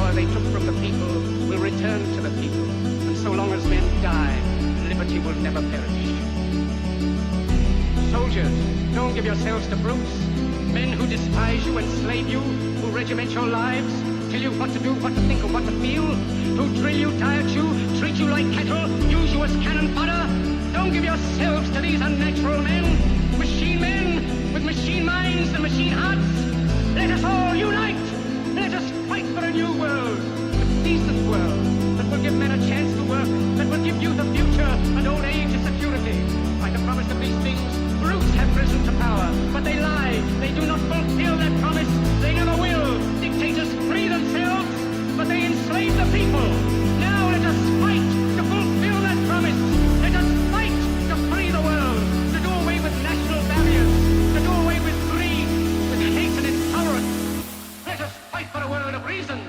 power they took from the people will return to the people. And so long as men die, liberty will never perish. Soldiers, don't give yourselves to brutes. Men who despise you, enslave you, who regiment your lives, tell you what to do, what to think, or what to feel, who drill you, diet you, treat you like cattle, use you as cannon fodder. Don't give yourselves to these unnatural men, machine men with machine minds and machine hearts. Let us all unite. Let us fight for a new world, a decent world, that will give men a chance to work, that will give youth a future and old age a security. By the promise of these things, brutes have risen to power, but they lie. They do not fulfill that promise. They never will. Dictators free themselves, but they enslave the people. Now let us fight to fulfill that promise. Let us fight to free the world, to do away with national barriers, to do away with greed, with hate and intolerance. Let us fight for a world of reason.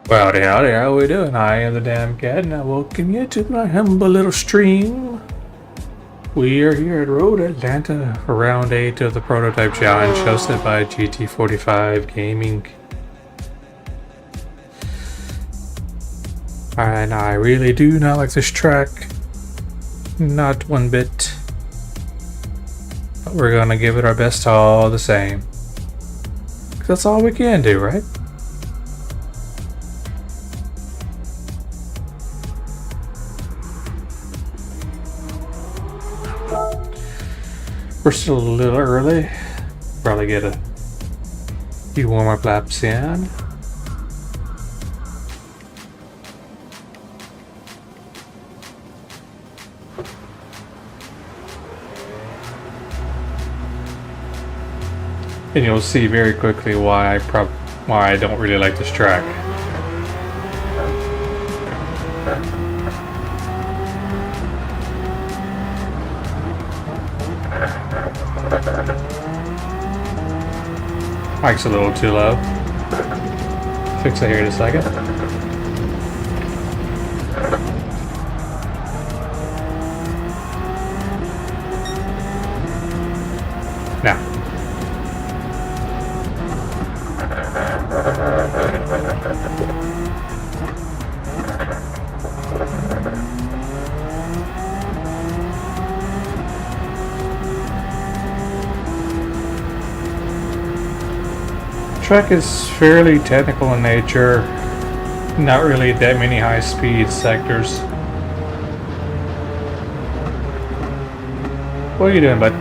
Howdy, howdy, how we doing? I am the Damn Cat, and I welcome you to my humble little stream. We are here at Road Atlanta for round 8 of the Prototype Challenge, hosted by GT45 Gaming. And I really do not like this track. Not one bit. But we're gonna give it our best all the same. 'Cause that's all we can do, right? We're still a little early. Probably get a few warm-up laps in. And you'll see very quickly why I don't really like this track. Mike's a little too low. Fix it here in a second. track is fairly technical in nature. Not really that many high-speed sectors. What are you doing, bud?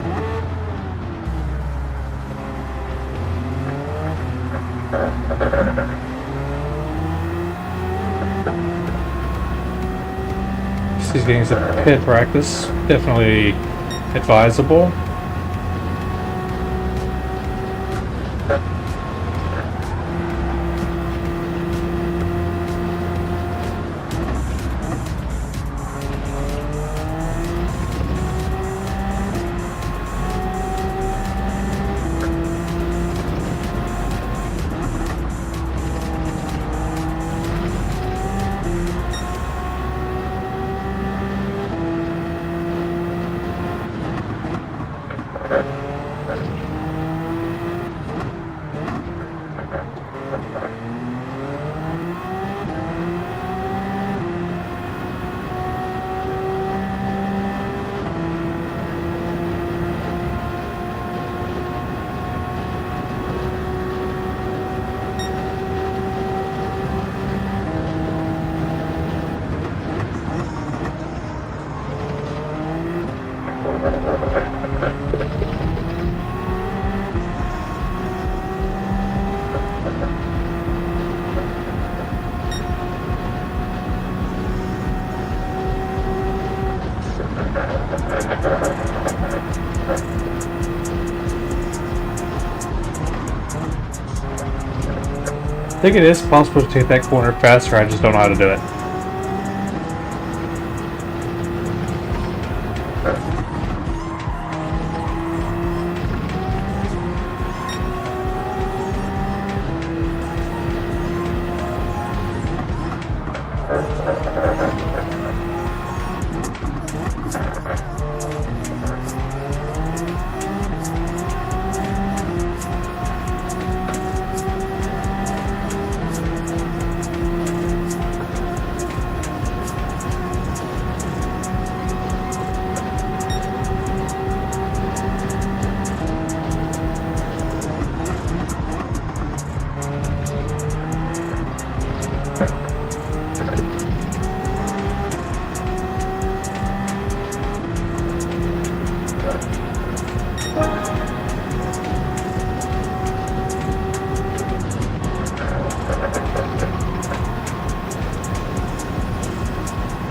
He's getting some pit practice. Definitely advisable. I think it is possible to take that corner faster, I just don't know how to do it.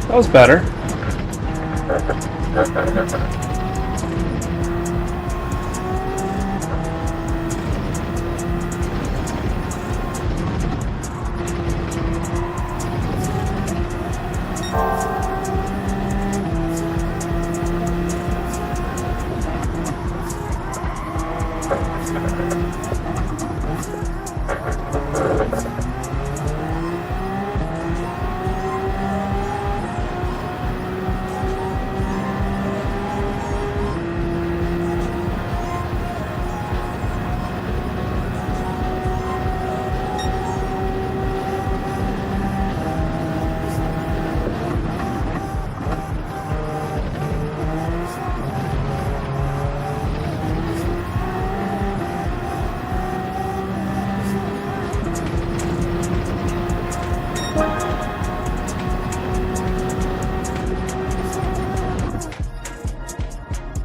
That was better.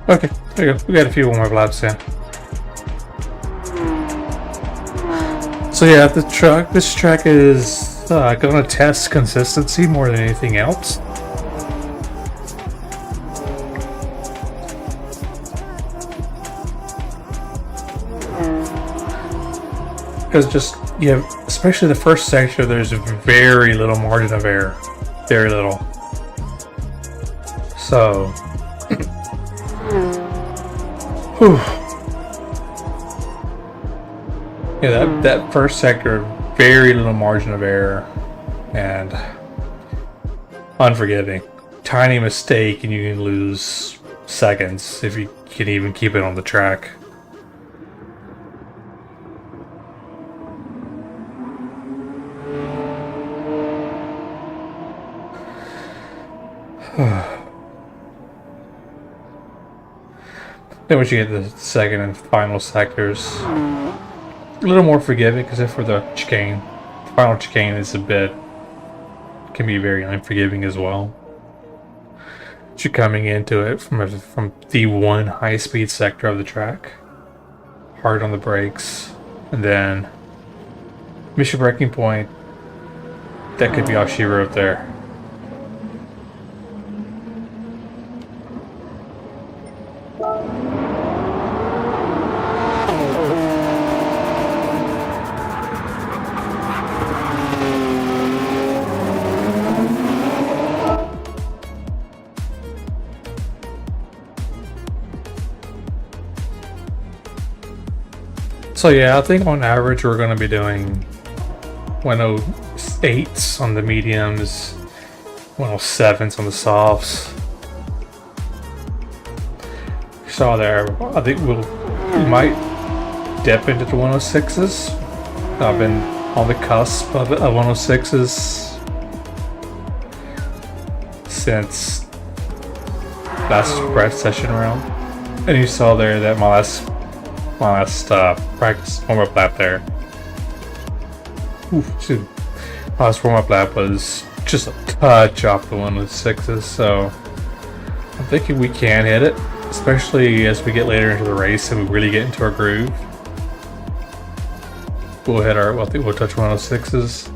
Okay, there you go. We got a few more laps in. So yeah, this track is gonna test consistency more than anything else. Because especially the first section, there's very little margin of error. Very little. So, whew. Yeah, that first sector, very little margin of error, and unforgiving. Tiny mistake and you can lose seconds if you can even keep it on the track. Then once you get the second and final sectors, A little more forgiving, except for the chicane. The final chicane is can be very unforgiving as well. You're coming into it from the one high-speed sector of the track, hard on the brakes, and then miss your braking point. That could be all she wrote there. So yeah, I think on average we're going to be doing 108s on the mediums, 107s on the softs. You saw there, I think we might dip into the 106s. I've been on the cusp of 106s since last prep session round. And you saw there that my last practice warm-up lap there. My last warm-up lap was just a touch off the 106s, so I'm thinking we can hit it, especially as we get later into the race and we really get into our groove. We'll hit I think we'll touch 106s.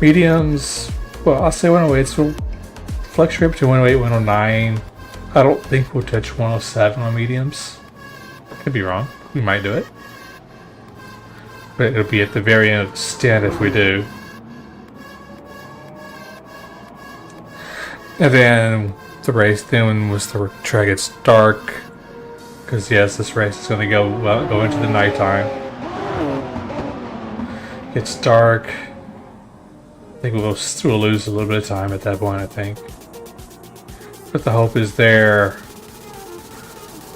Mediums, well, I'll say 108s. We'll fluctuate between 108 and 109. I don't think we'll touch 107 on mediums. Could be wrong. We might do it. But it'll be at the very end of the stint if we do. And then the race, then once the track gets dark, because yes, this race is going to go into the nighttime. Gets dark. I think we'll lose a little bit of time at that point, I think. But the hope is there.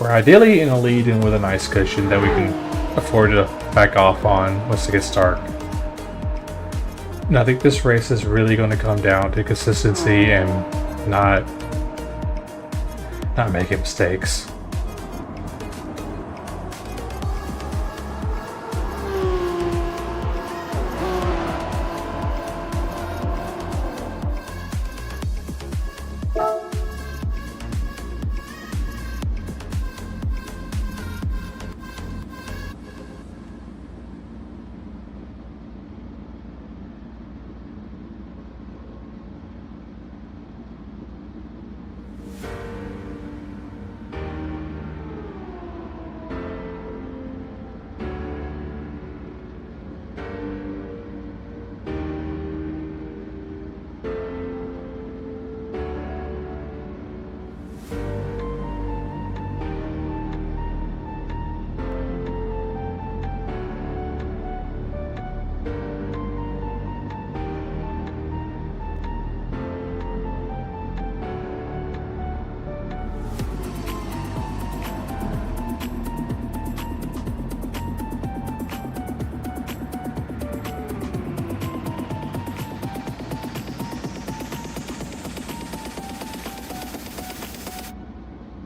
We're ideally in a lead and with a nice cushion that we can afford to back off on once it gets dark. And I think this race is really going to come down to consistency and not making mistakes.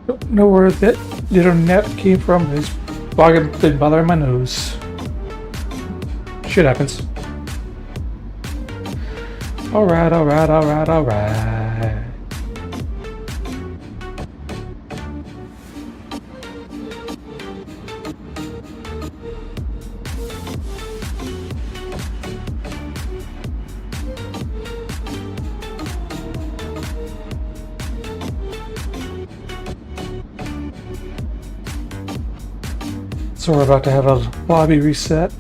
Don't know where that little net came from. It's been bothering my nose. Shit happens. Alright. So we're about to have a lobby reset.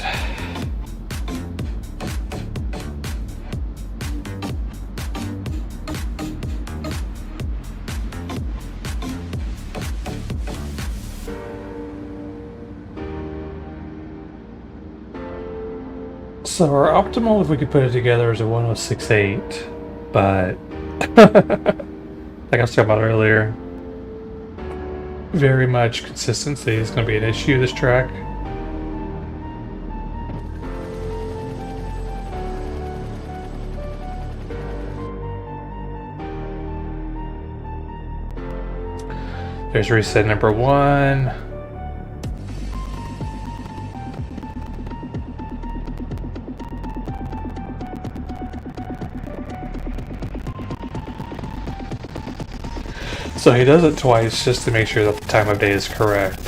So our optimal, if we could put it together, is a 106.8, but like I was talking about earlier, very much consistency is going to be an issue this track. There's reset number 1. So he does it twice just to make sure that the time of day is correct.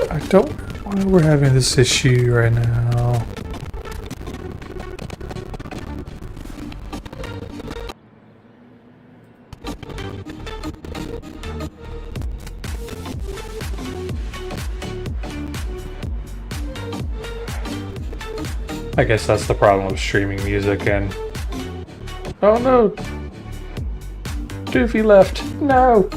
I don't know why we're having this issue right now. I guess that's the problem with streaming music and... Oh no! Doofy left! No!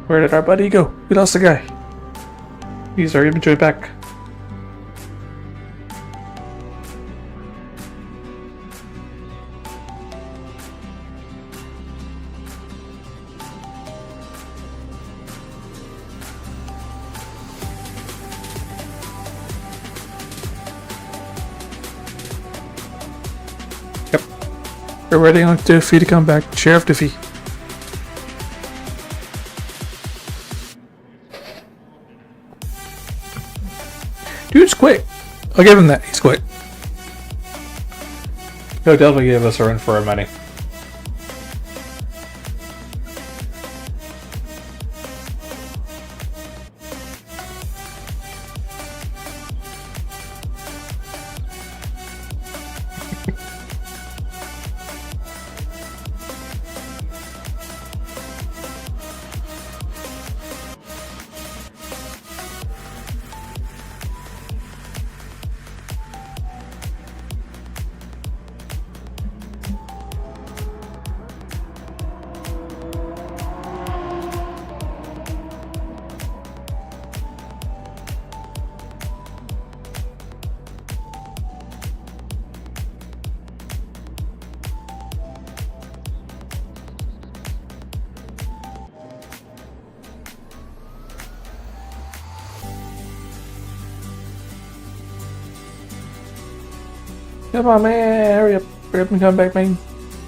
Where did our buddy go? We lost the guy. He's our inventory back. Yep. We're waiting on Doofy to come back. Sheriff Doofy. Dude's quick. I'll give him that. He's quick. He'll definitely give us a run for our money. Come on, man, hurry up and come back, man.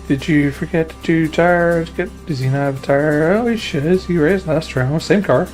Did you forget to do tires? Does he not have a tire? Oh, he should. He raised last round. Same car.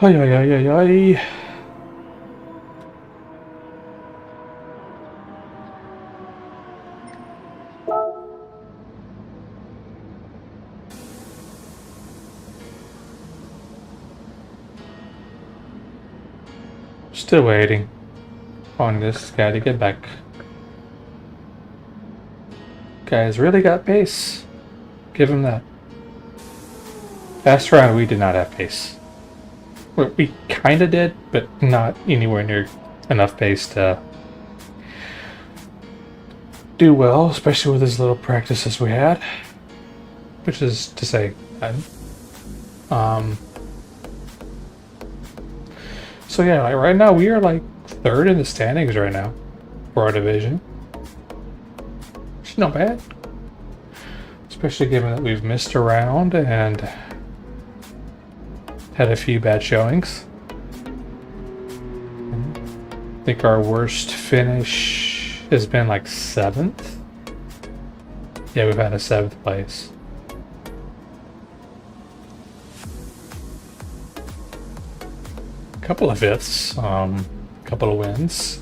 Ay, ay, ay, ay, ay. Still waiting on this guy to get back. Guy's really got pace. Give him that. Last round we did not have pace. We kinda did, but not anywhere near enough pace to do well, especially with as little practice as we had. Which is to say, bad. So yeah, like right now we are like third in the standings right now for our division. It's not bad, especially given that we've missed a round and had a few bad showings. I think our worst finish has been like 7th. Yeah, we've had a 7th place. Couple of 5ths, couple of wins.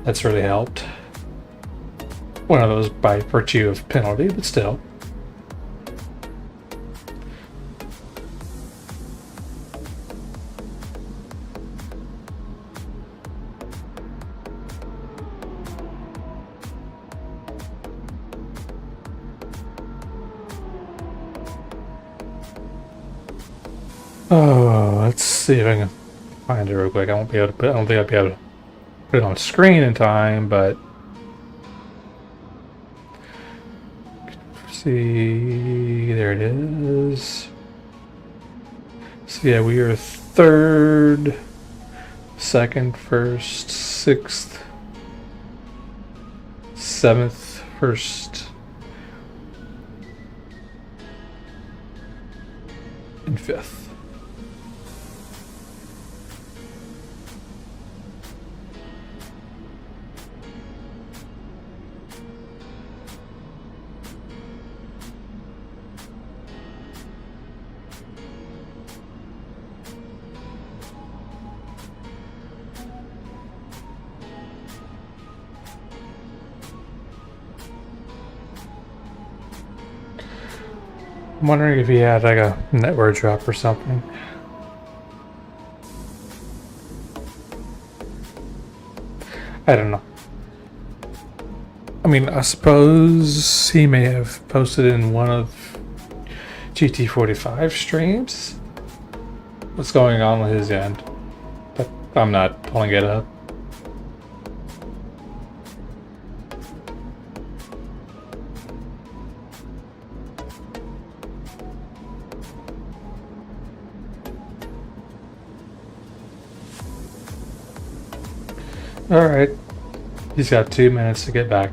That's really helped. One of those by virtue of penalty, but still. Oh, let's see if I can find it real quick. I don't think I'll be able to put it on screen in time, but see, there it is. So yeah, we are 3rd, 2nd, 1st, 6th, 7th, 1st, and 5th. I'm wondering if he had like a network drop or something. I don't know. I mean, I suppose he may have posted in one of GT45 streams what's going on with his end, but I'm not pulling it up. Alright, he's got 2 minutes to get back.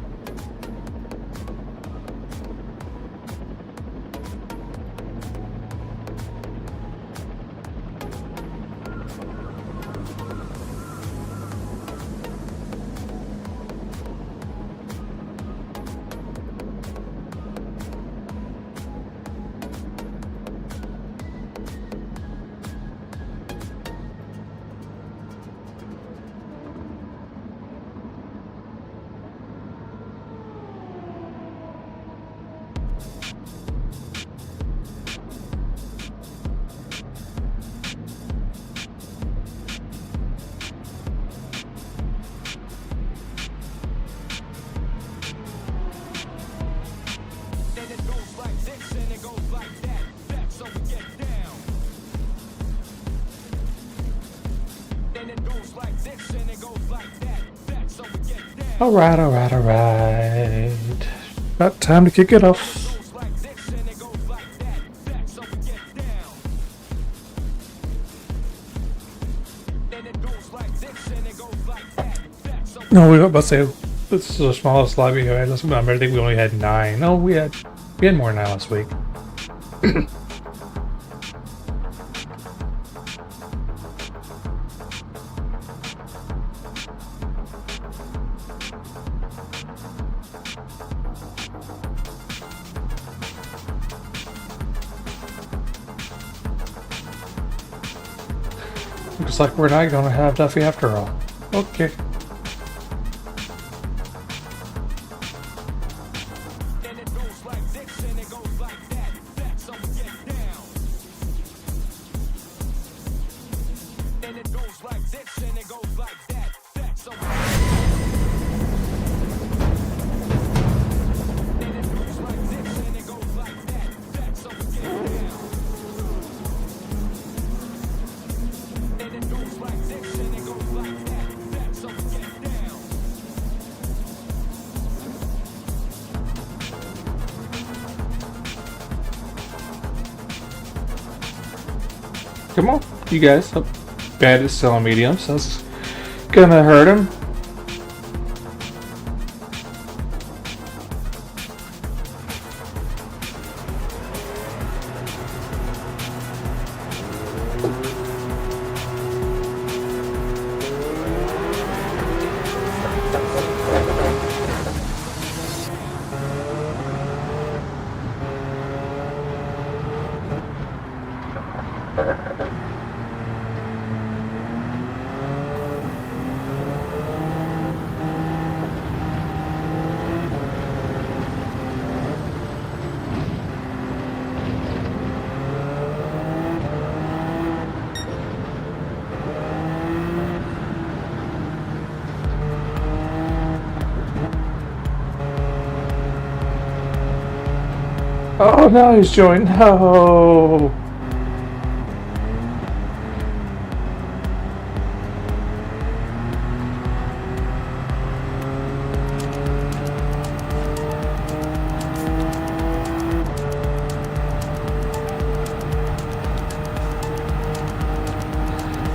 Alright. About time to kick it off. No, we were about to say this is the smallest lobby we had. Let's remember, I think we only had 9. No, we had more than that last week. Looks like we're not gonna have Duffy after all. Okay. Come on, you guys. Oh, Bandit's still on medium, so it's gonna hurt him. Oh, now he's joined. No.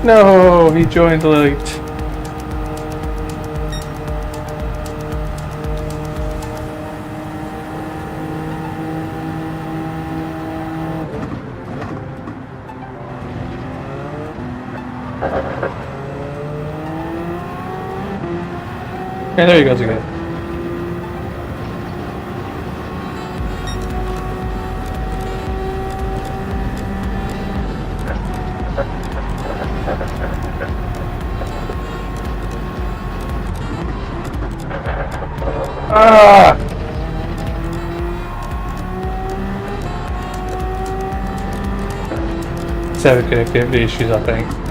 No, he joined late. Yeah, there he goes again. Ah! It's having connectivity issues, I think.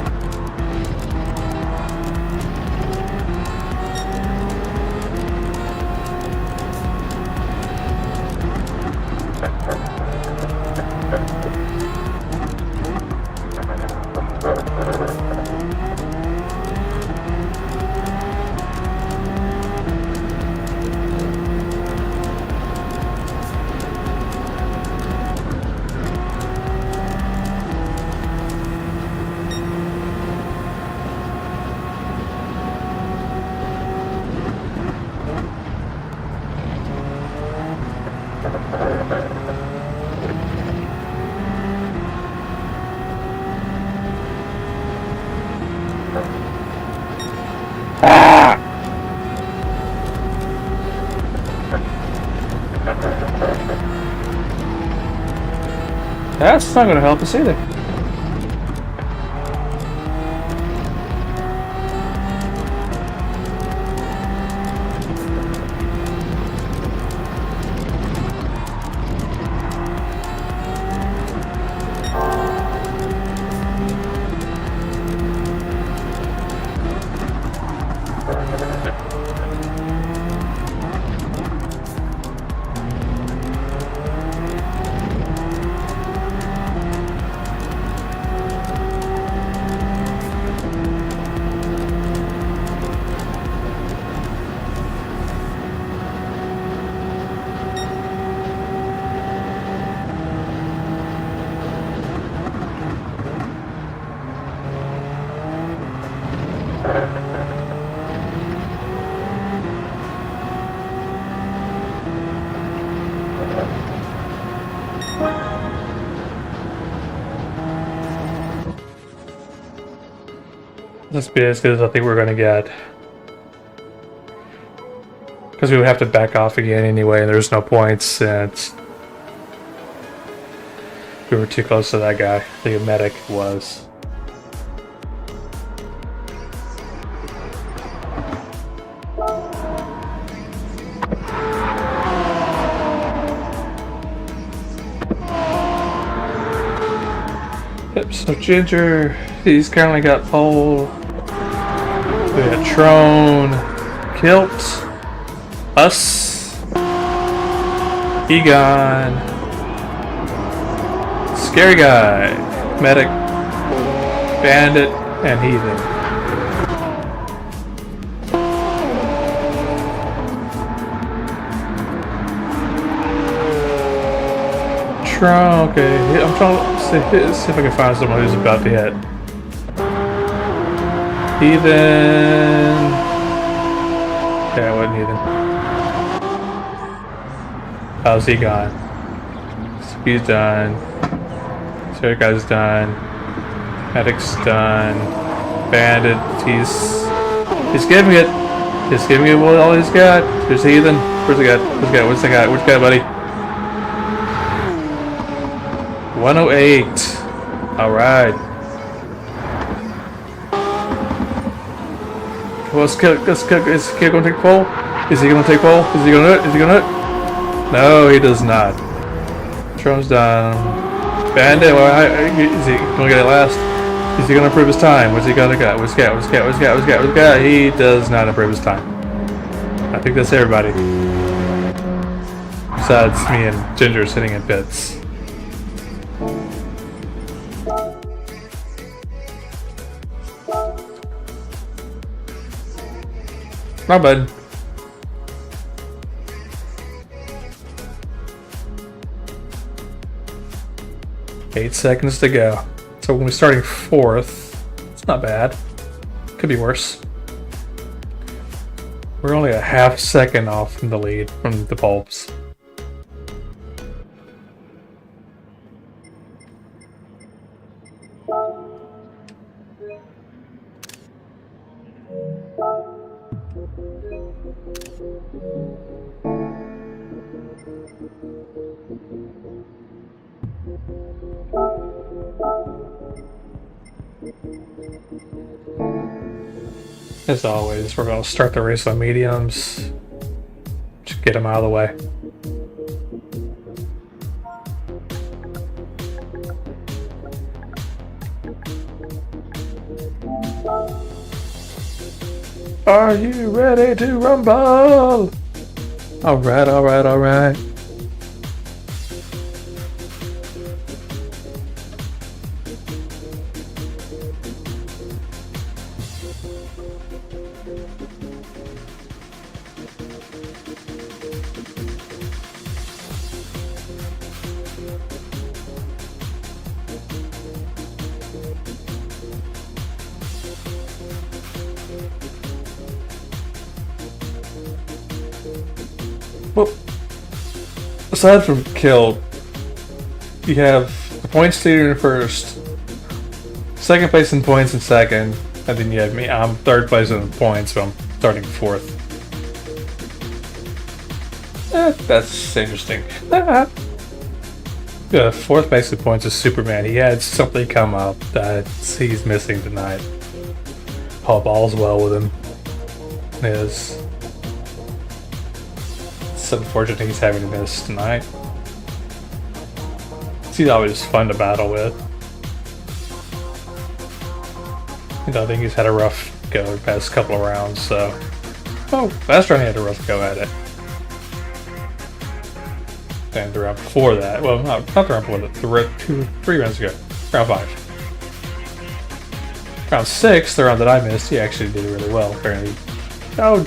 That's not going to help us either. Let's be as good as I think we're going to get. Because we would have to back off again anyway, and there's no points since we were too close to that guy. The medic was. Yep, so Ginger, he's currently got pole. We got Trone, Kilt, us, Egon, Scary Guy, Medic, Bandit, and Heathen. Tron. Okay, I'm trying to see if I can find someone who's about to hit. Ethan. Yeah, it wasn't Ethan. How's he gone? He's done. This guy's done. Medic's done. Bandit, he's giving it. He's giving it all he's got. There's Ethan. Where's the guy? What's the guy? Where's the guy, buddy? 108. Alright. Well, is this kid going to take pole? Is he going to take pole? Is he going to do it? Is he going to do it? No, he does not. Tron's done. Bandit, is he going to get it last? Is he going to improve his time? What's he going to get? What's he got? He does not improve his time. I think that's everybody. Besides me and Ginger sitting in pits. My bad. Eight seconds to go. So when we're starting 4th, it's not bad. Could be worse. We're only a half second off from the lead from the bulbs. As always, we're going to start the race on mediums. Just get them out of the way. Are you ready to rumble? Alright, alright, alright. Well, aside from kill, you have the points leader in first, second place in points in second, and then you have me. I'm third place in points, so I'm starting 4th. That's interesting. Yeah, 4th place in points is Superman. He had something come up that he's missing tonight. Hope all's well with him. It's unfortunate he's having to miss tonight. He's always fun to battle with. I think he's had a rough go the past couple of rounds, so... Oh, last round he had a rough go at it. And the round before that, well, not the round before that, three rounds ago. Round 5. Round 6, the round that I missed, he actually did really well, apparently. Oh,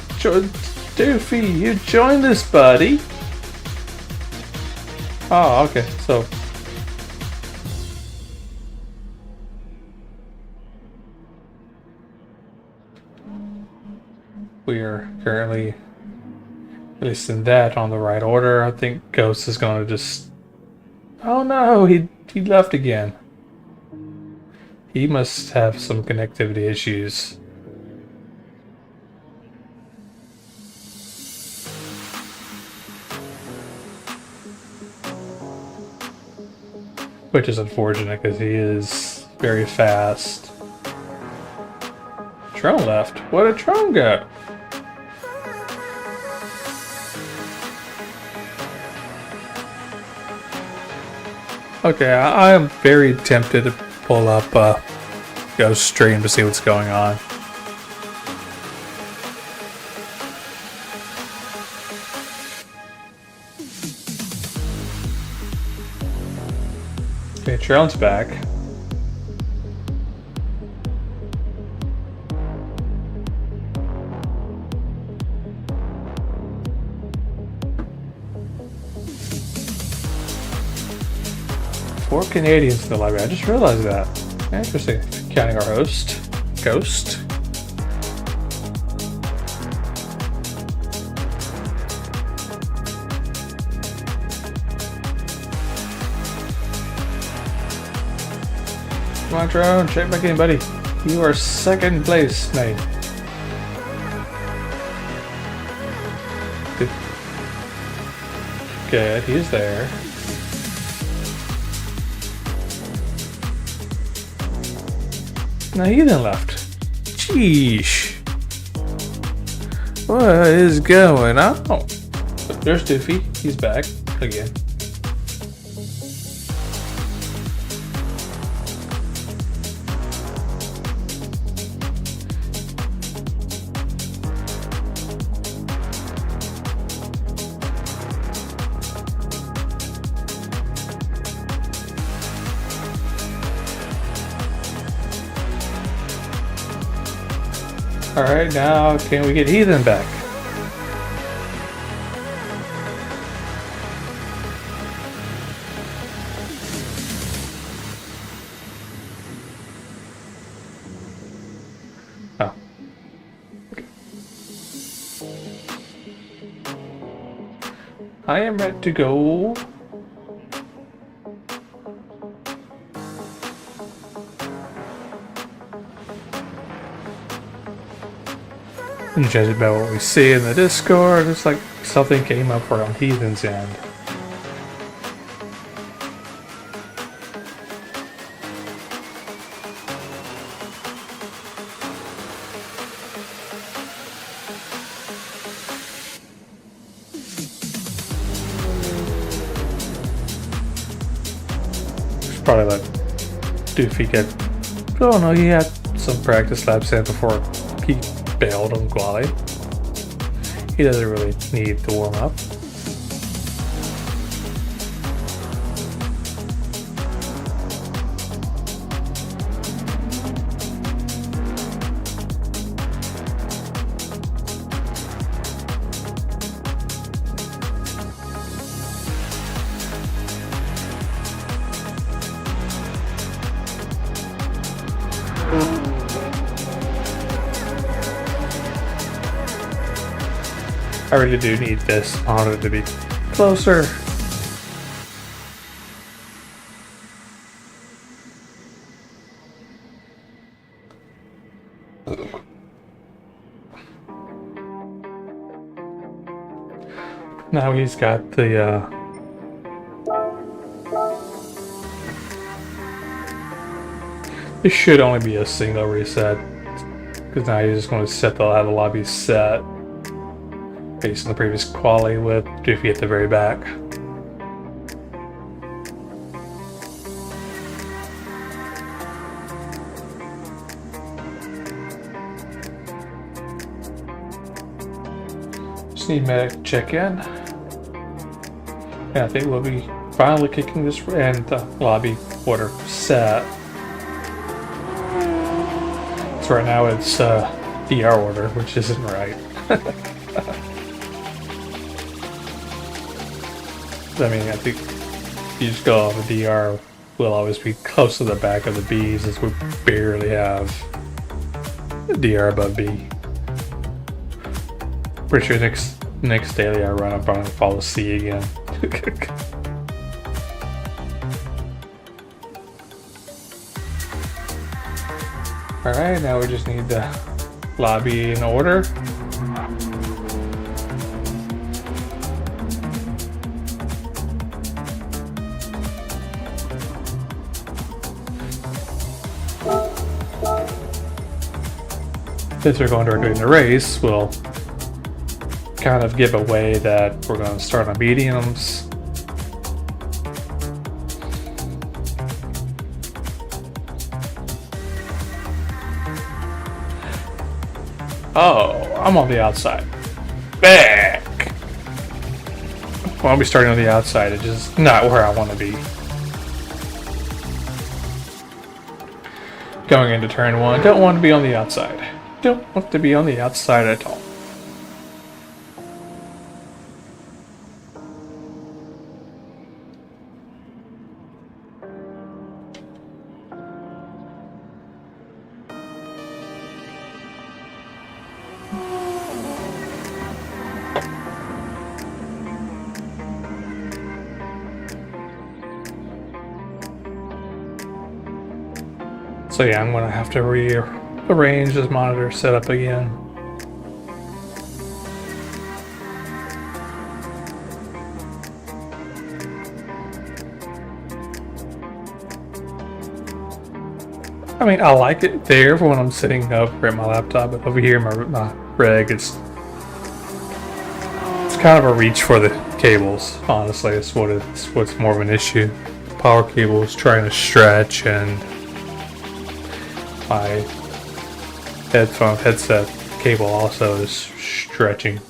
Doofy, you joined us, buddy! Oh, okay, so... We are currently, at least in that, on the right order. I think Ghost is going to just... Oh no, he left again. He must have some connectivity issues. Which is unfortunate because he is very fast. Tron left. Where did Tron go? Okay, I am very tempted to pull up Ghost stream to see what's going on. Okay, Tron's back. 4 Canadians in the lobby. I just realized that. Interesting. Counting our host, Ghost. Come on, drone, check back in, buddy. You are second place, mate. Good, he's there. Now he then left. Sheesh. What is going on? Oh, there's Doofy. He's back again. Alright, now can we get Heathen back? Oh. I am ready to go. And judge about what we see in the Discord, it's like something came up around Heathen's end. Should probably let Doofy get... Oh no, he had some practice laps in before he bailed on quali. He doesn't really need to warm up. I really do need this honor to be closer. Now he's got the this should only be a single reset, because now he's just going to set the lobby set based on the previous quali with Doofy at the very back. Just need medic to check in. And I think we'll be finally kicking this and the lobby order set. So right now it's DR order, which isn't right. I mean, I think you just go off of DR, we'll always be close to the back of the Bs, as we barely have DR above B. Pretty sure next daily I run up on and follow C again. Alright, now we just need the lobby in order. Since we're going directly in the race, we'll kind of give away that we're going to start on mediums. Oh, I'm on the outside. Back! Well, I'll be starting on the outside. It's just not where I want to be. Going into turn 1, don't want to be on the outside. Don't want to be on the outside at all. So yeah, I'm gonna have to rearrange this monitor setup again. I mean, I like it there for when I'm sitting over at my laptop, but over here, my rig, it's kind of a reach for the cables. Honestly, it's what's more of an issue. Power cables trying to stretch, and my headset cable also is stretching.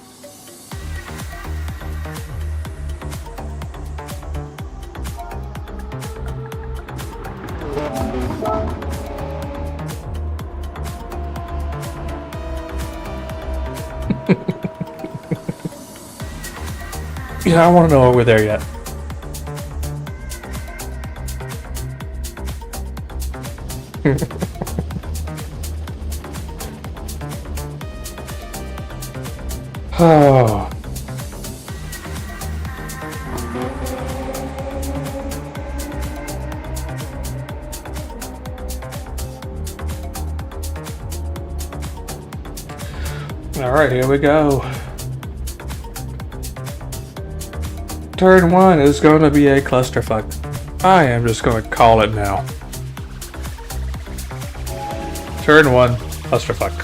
Yeah, I want to know if we're there yet. Oh. All right, here we go. Turn 1 is going to be a clusterfuck. I am just going to call it now. Turn 1, clusterfuck.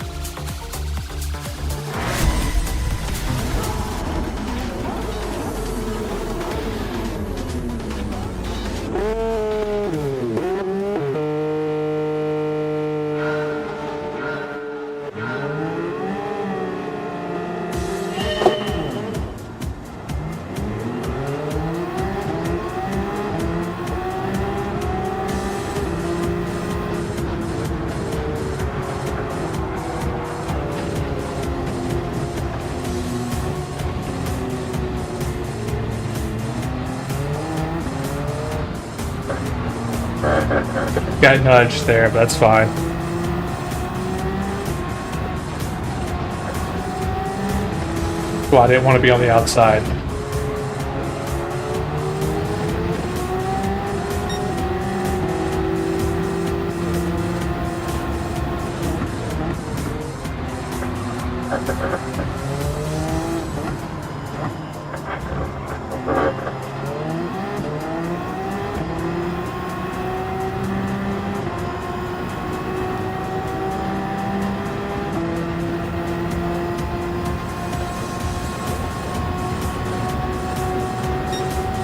Got nudged there, but that's fine. Well, I didn't want to be on the outside.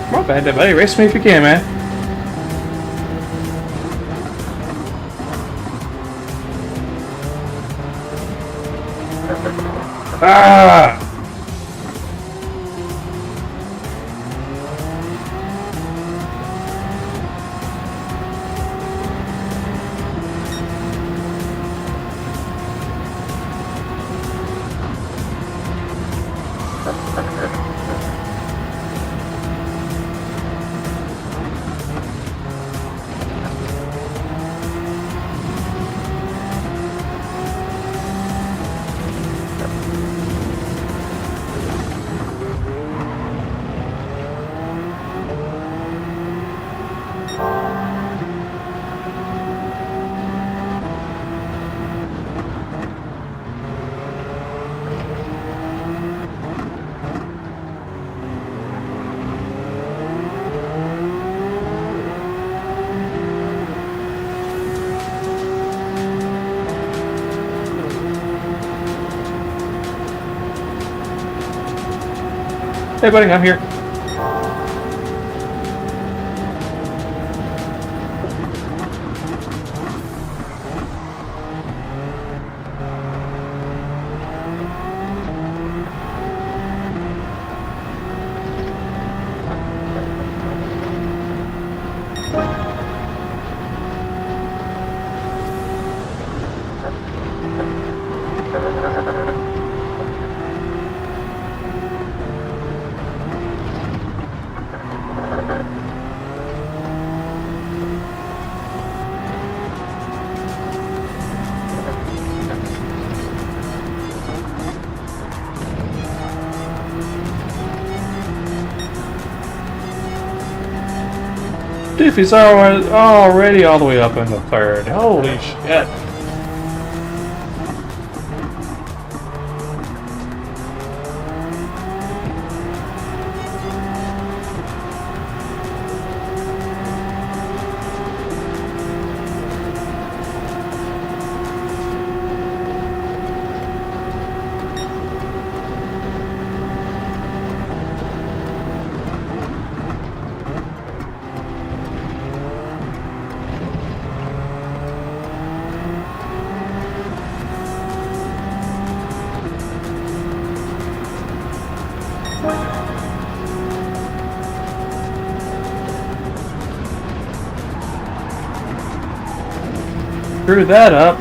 Come on, Bandit buddy, race me if you can, man. Ah! Hey buddy, I'm here. Doofy's already all the way up in the third. Holy shit. Screw that up.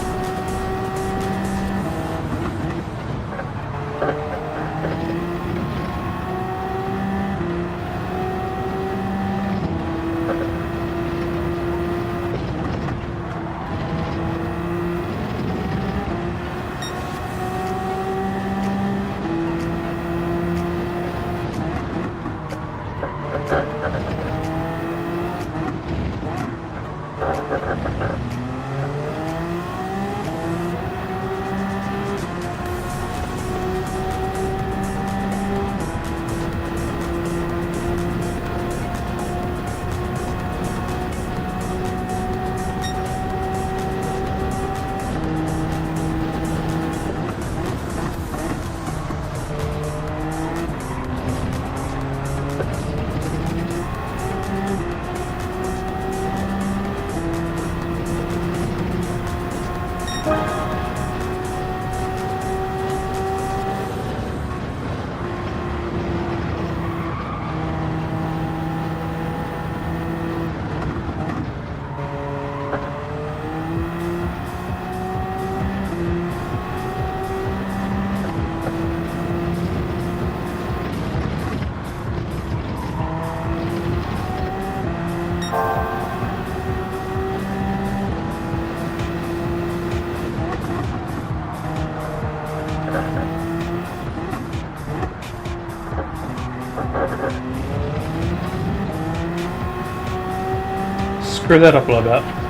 Screw that up a little bit.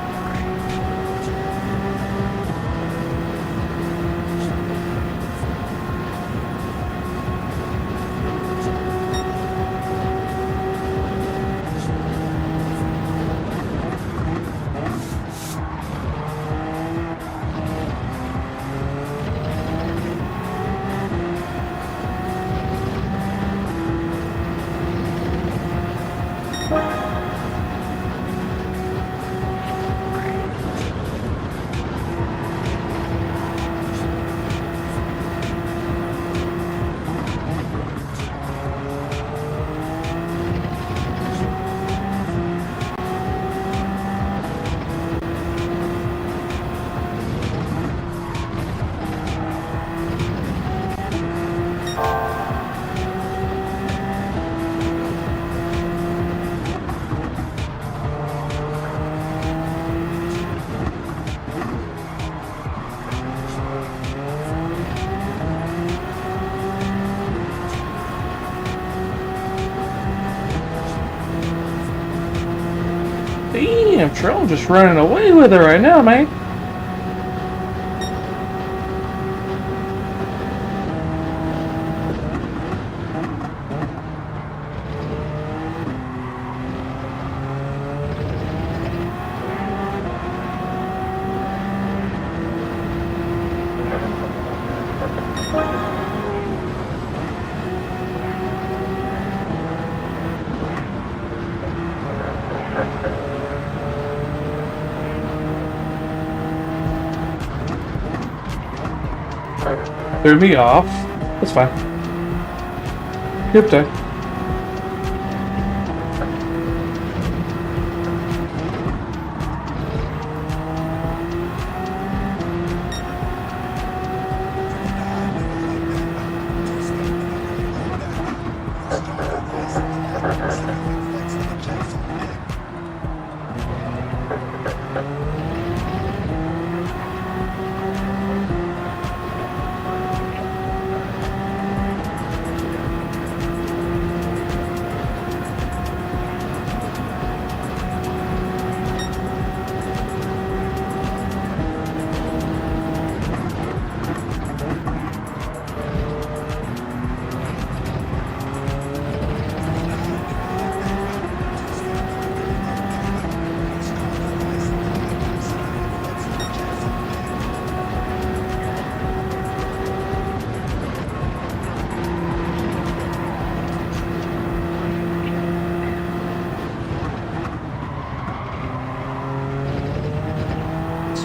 Damn, Trill, I'm just running away with it right now, man. Threw me off. That's fine. Good day.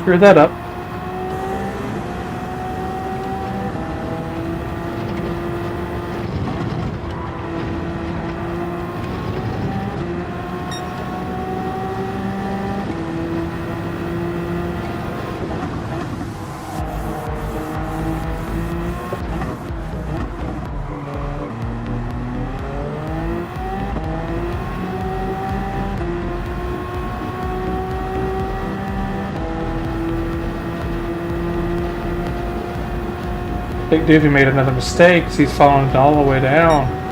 Screw that up. Big Doofy made another mistake because he's falling all the way down.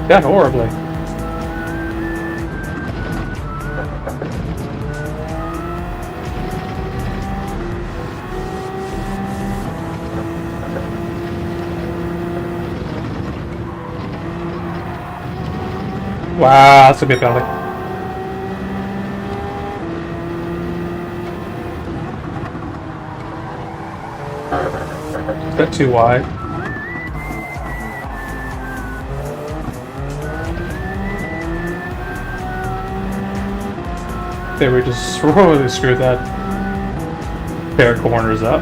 Got horribly. Wow, that's a bit penalty. Is that too wide? They were just really screwed that pair of corners up.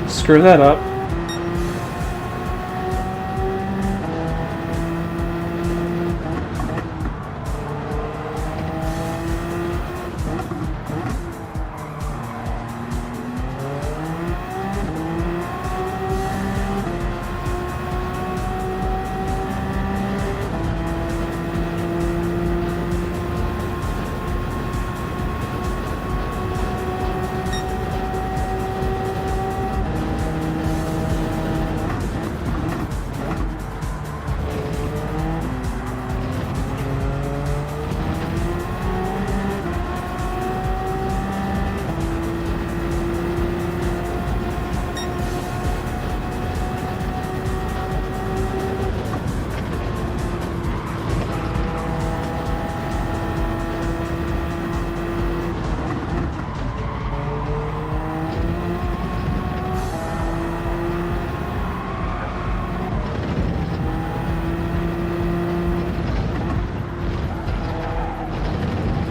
Screw that up.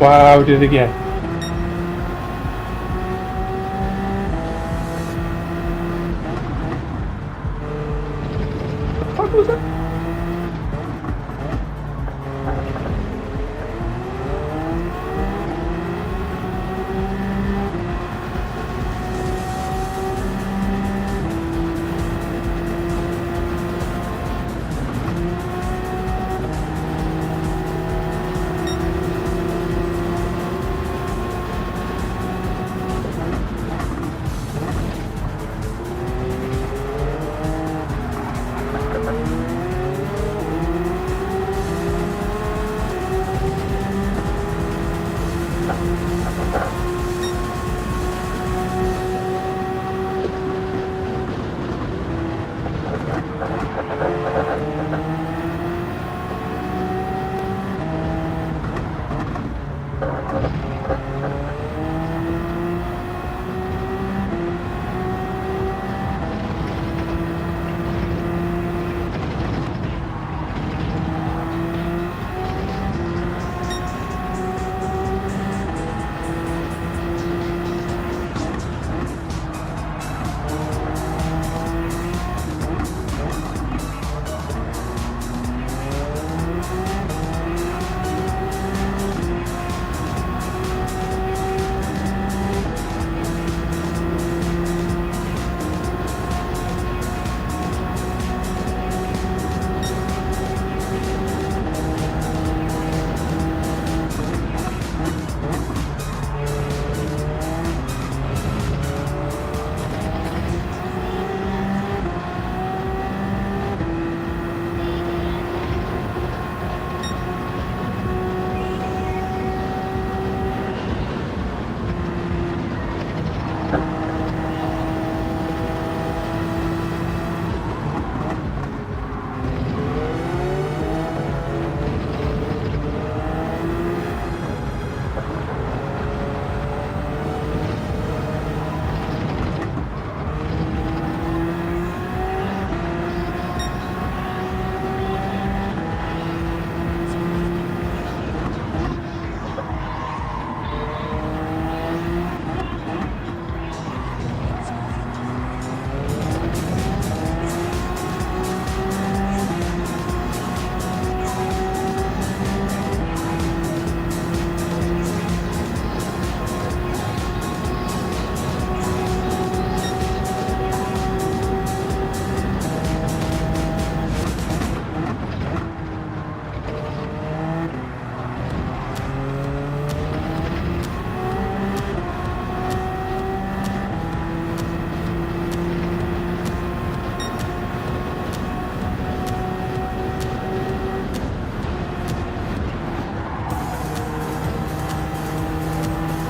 Wow, we did it again. What the fuck was that?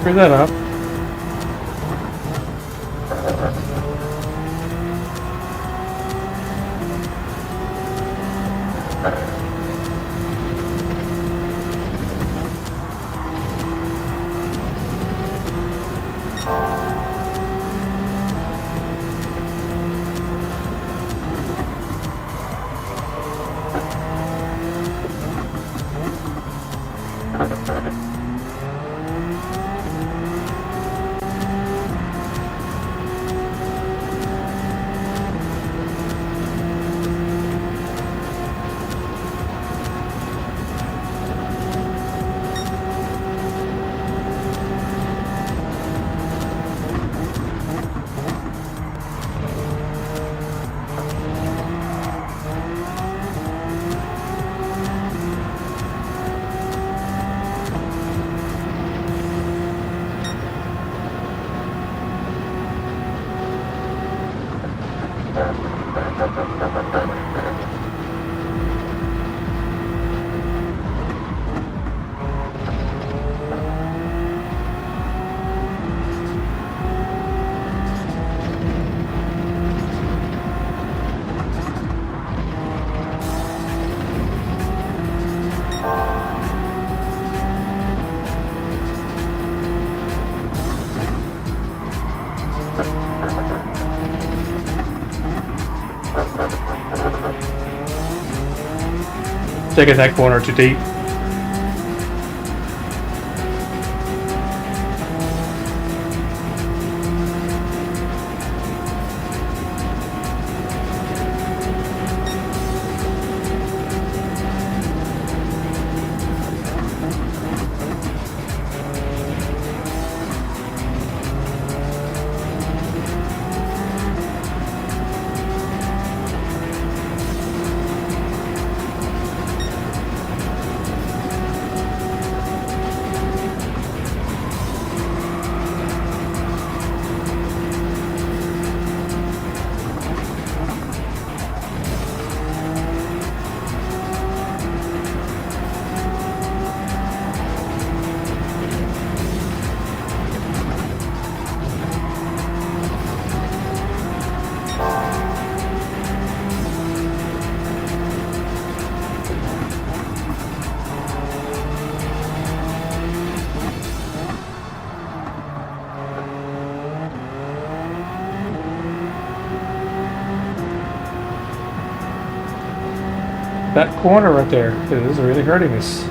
Screw that up. Taking that corner too deep. That corner right there is really hurting us.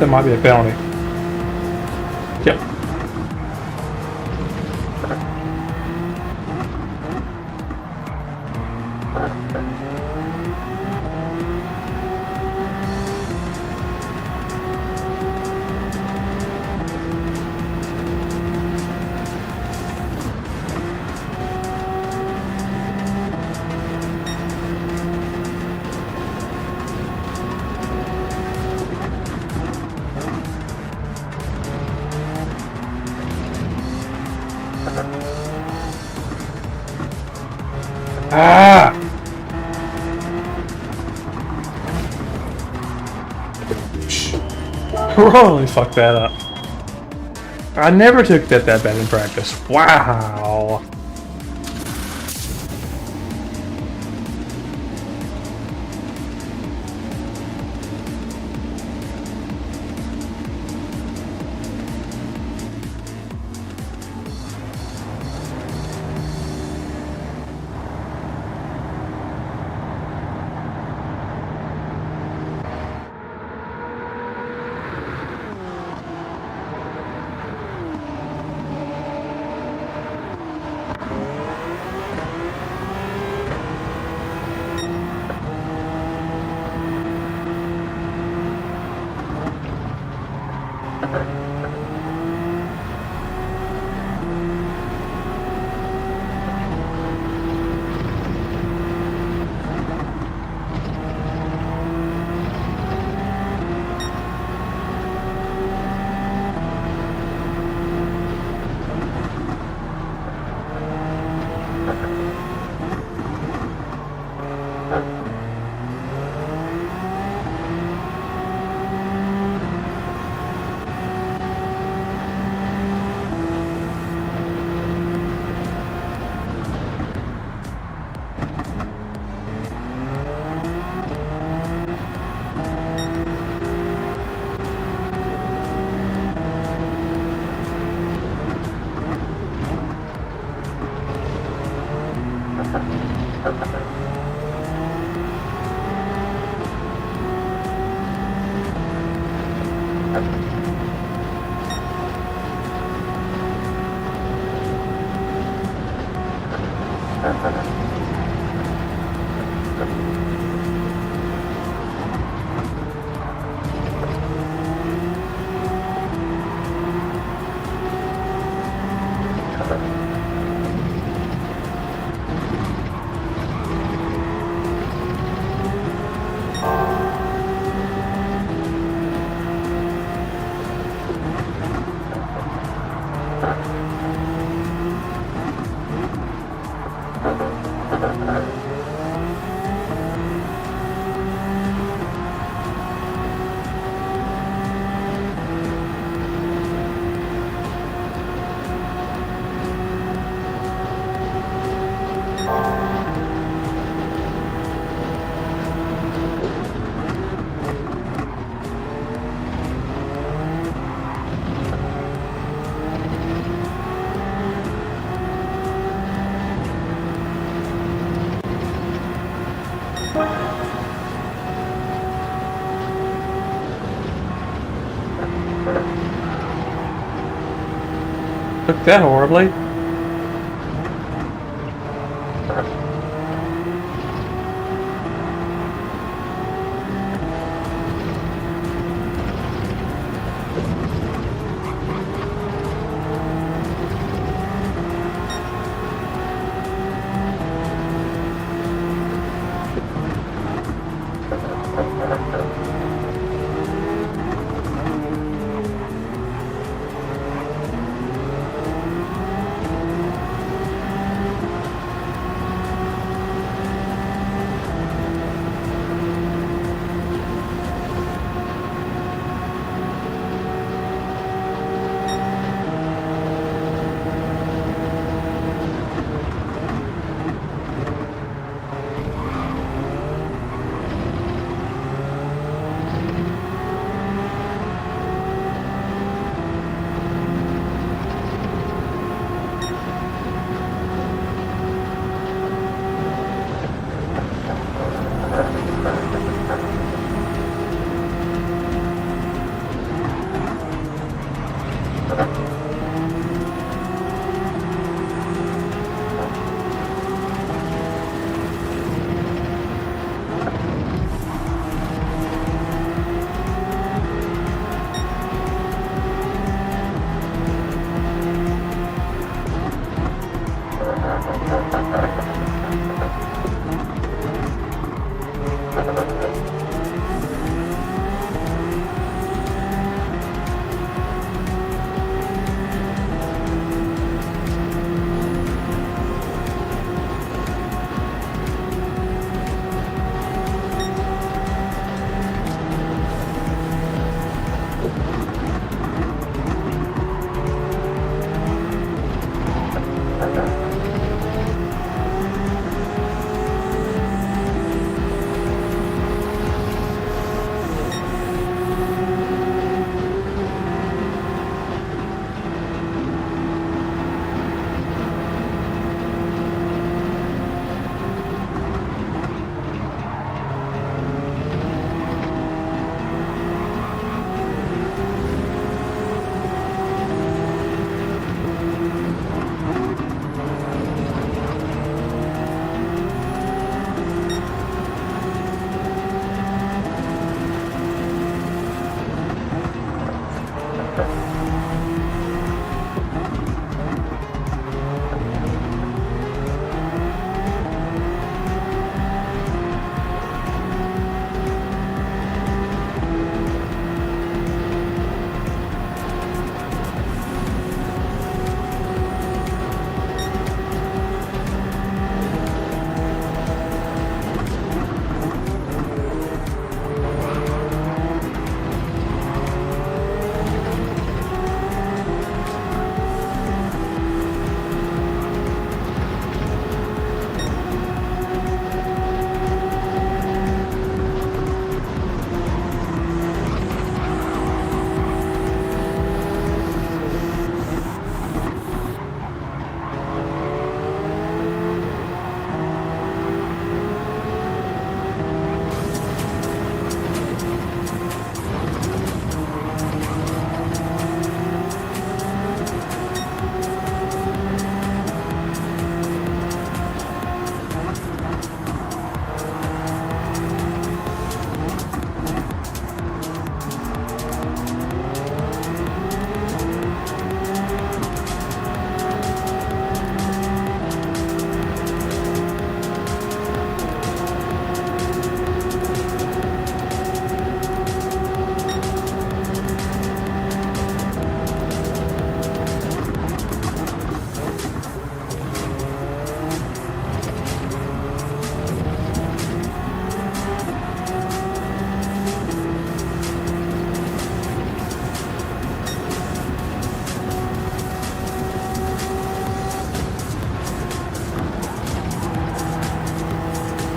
That might be a penalty. Yep. Ah! Really fucked that up. I never took that bad in practice. Wow. Took that horribly.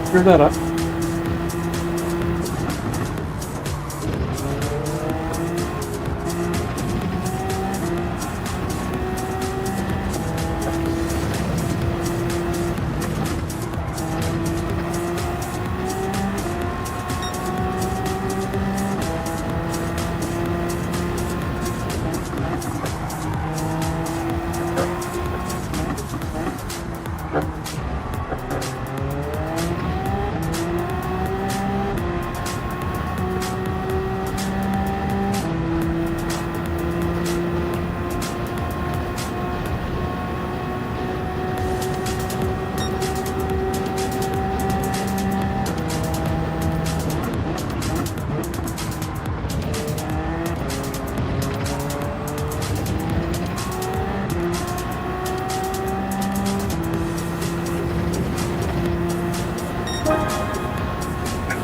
Screw that up.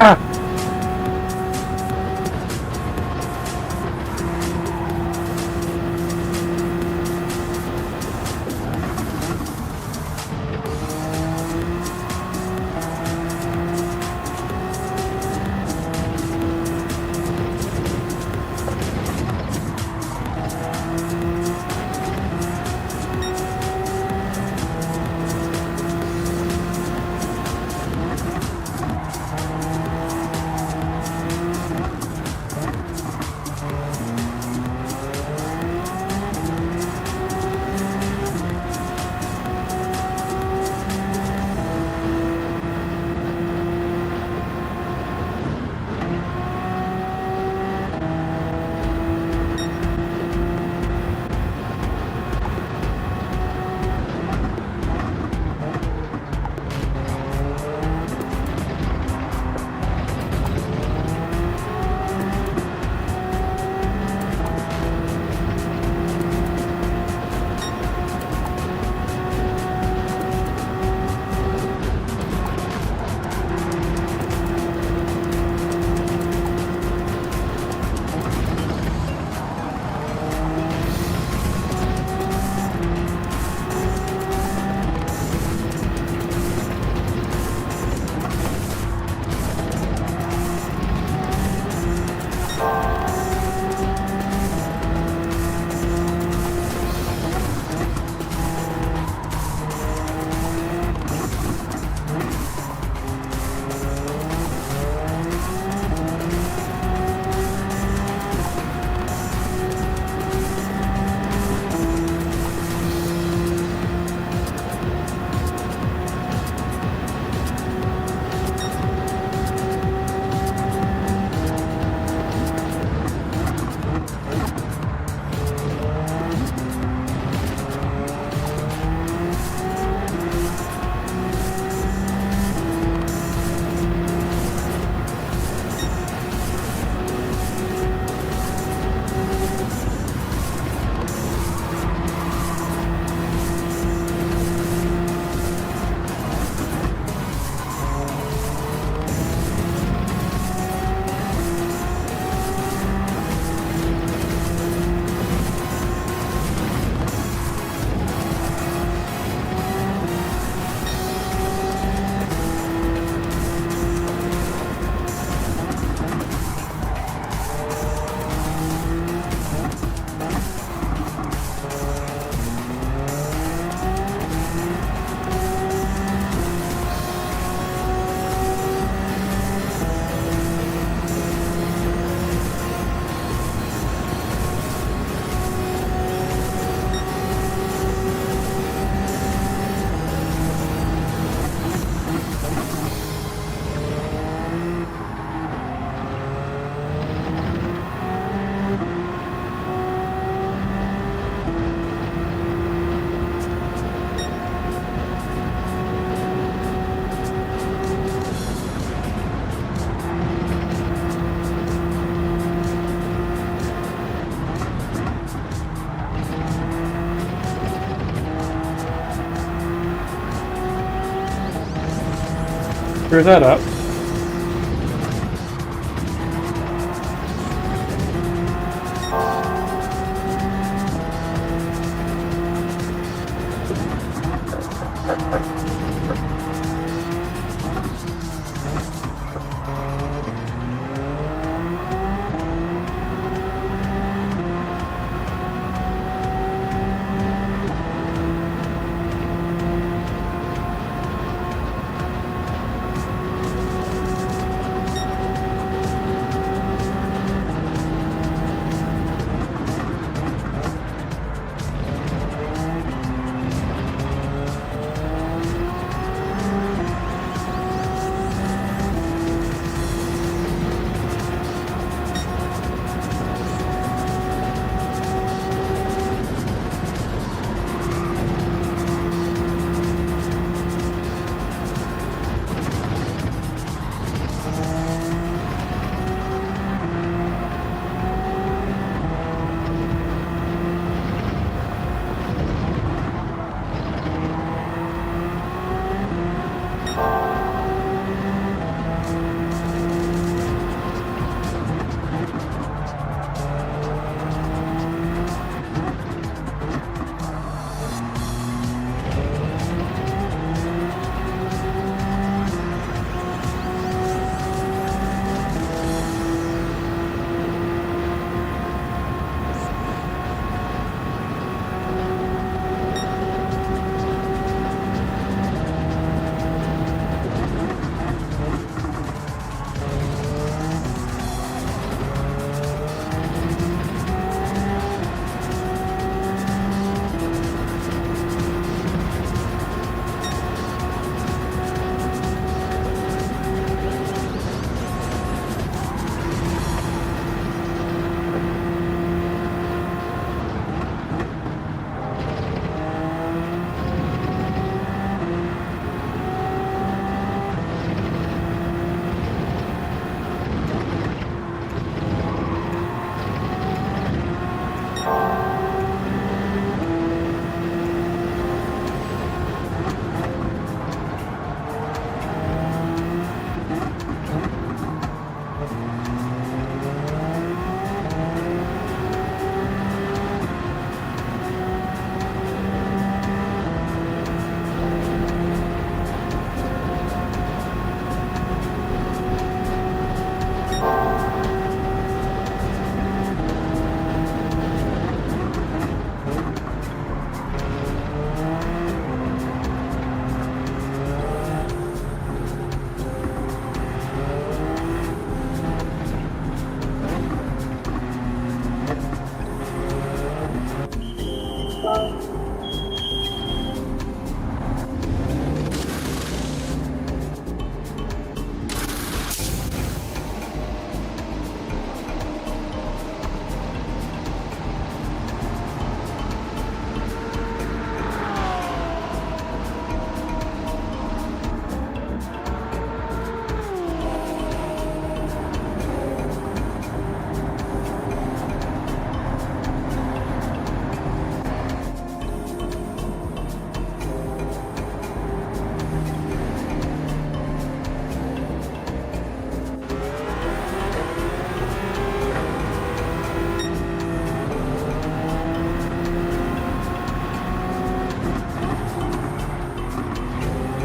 Ah! Screw that up.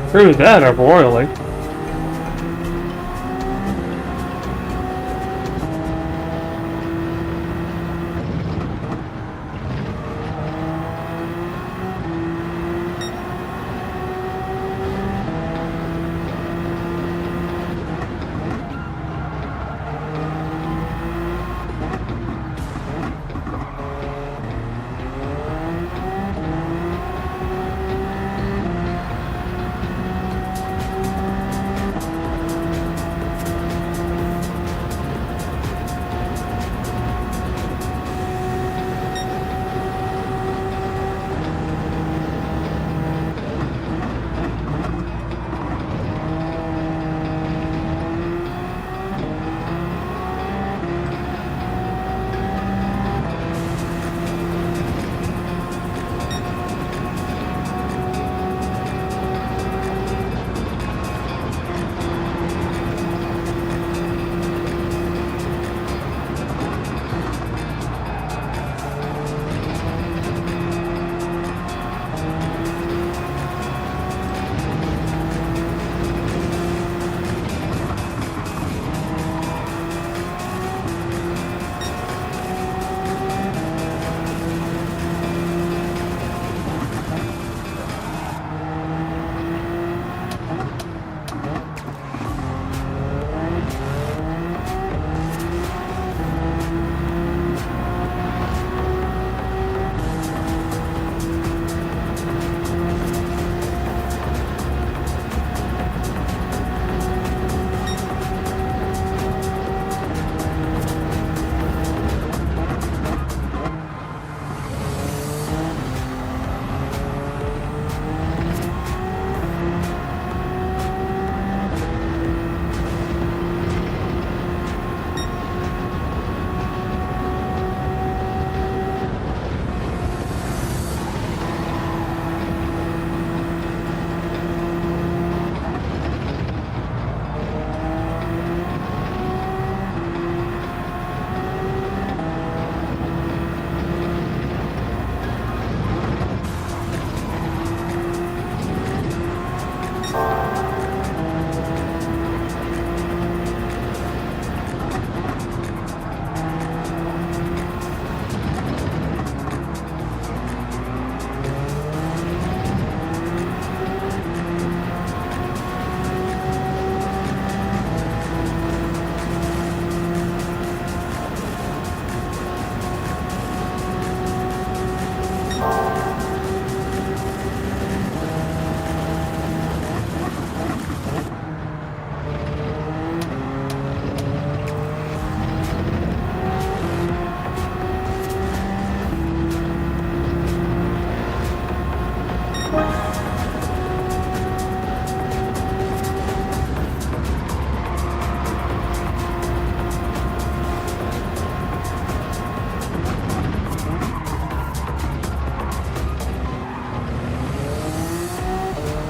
Screw that up royally.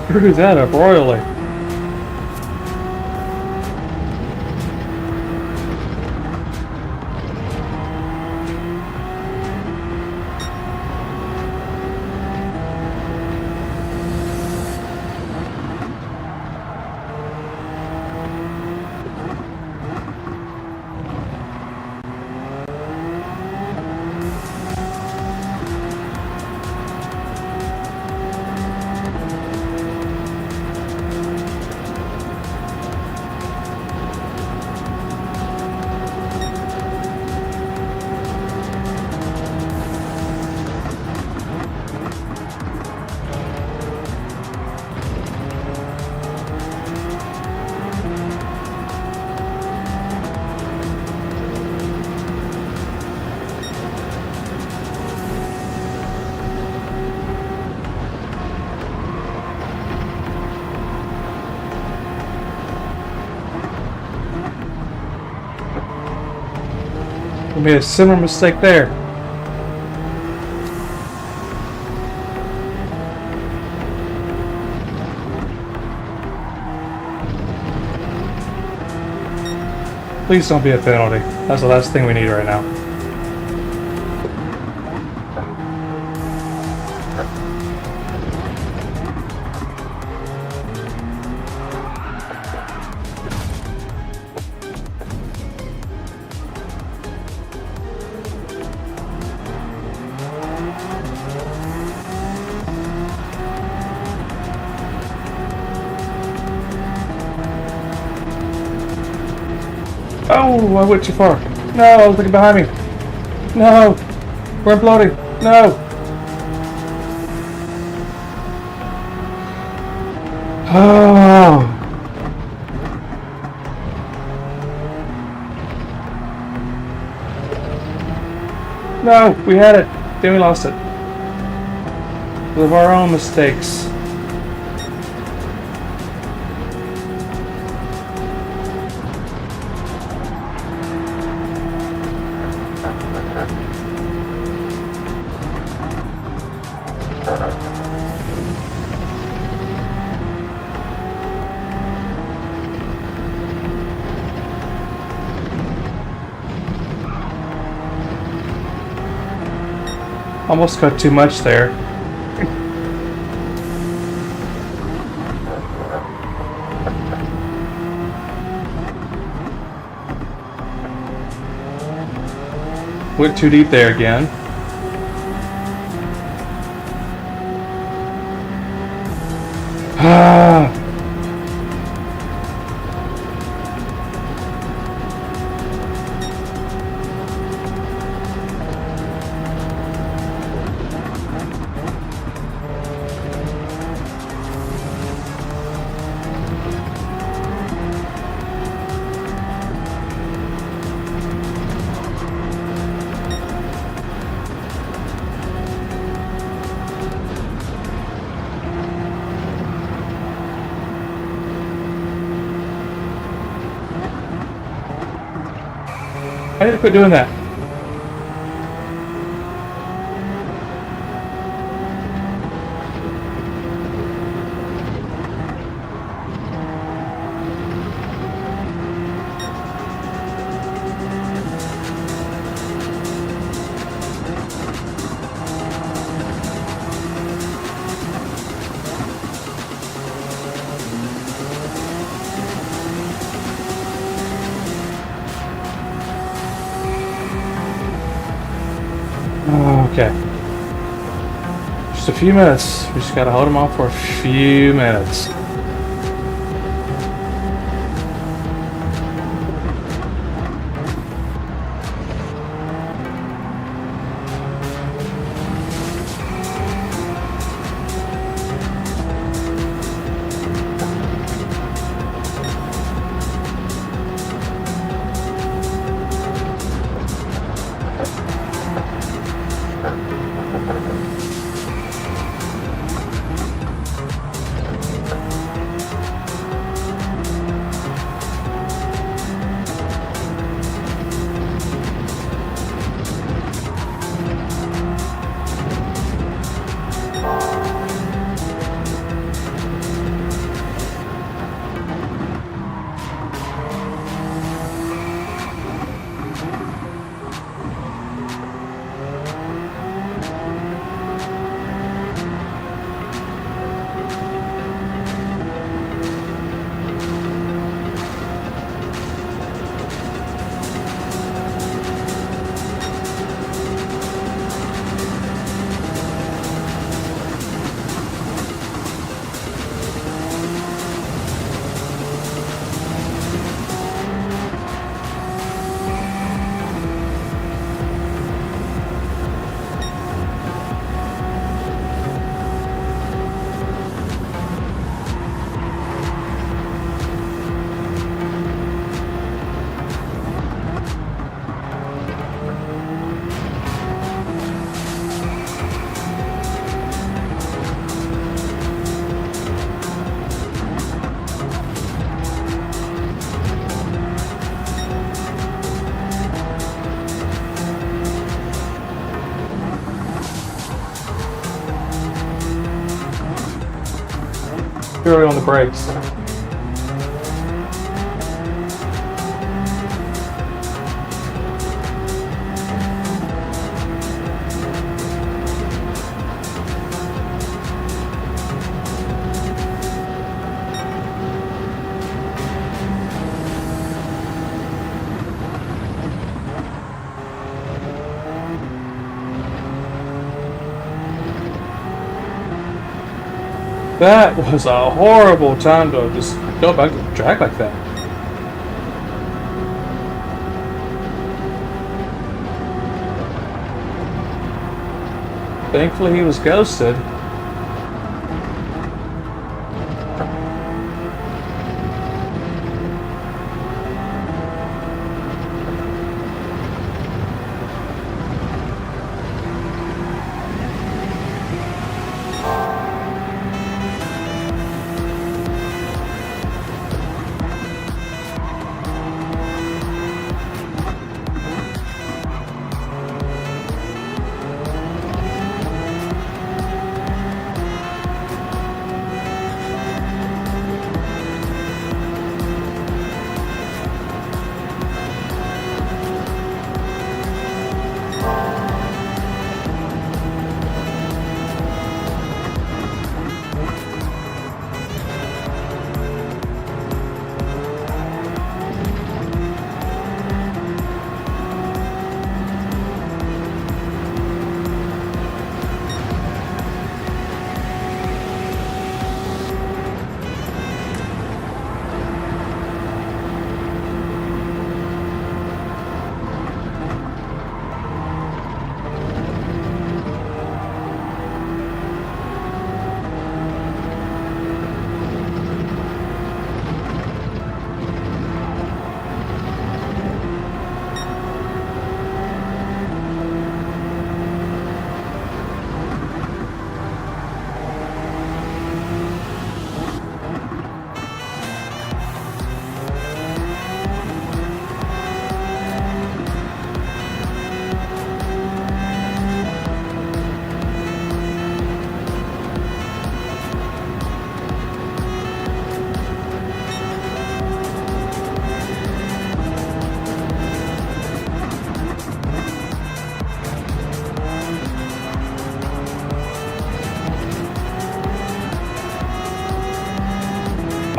Screw that up royally. We made a similar mistake there. Please don't be a penalty. That's the last thing we need right now. Oh, I went too far. No, I was looking behind me. No, we're imploding. No. Oh. No, we had it. Then we lost it. Of our own mistakes. Almost got too much there. Went too deep there again. Ah. I need to quit doing that. Okay. Just a few minutes. We just gotta hold them off for a few minutes. Purely on the brakes. That was a horrible time to just go back to the track like that. Thankfully he was ghosted.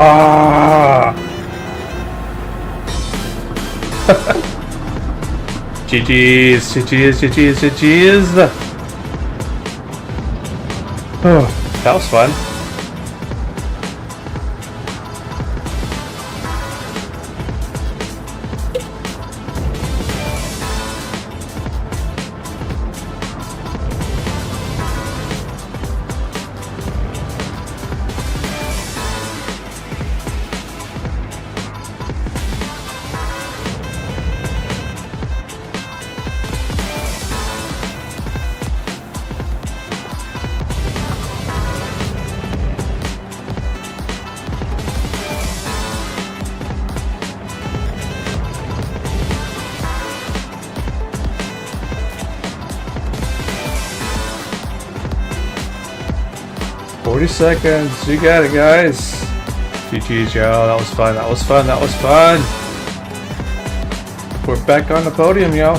Ah! GG's, GG's, GG's, GG's. Oh, that was fun. Seconds, you got it, guys. GG's, yo. That was fun. That was fun. That was fun. We're back on the podium, yo.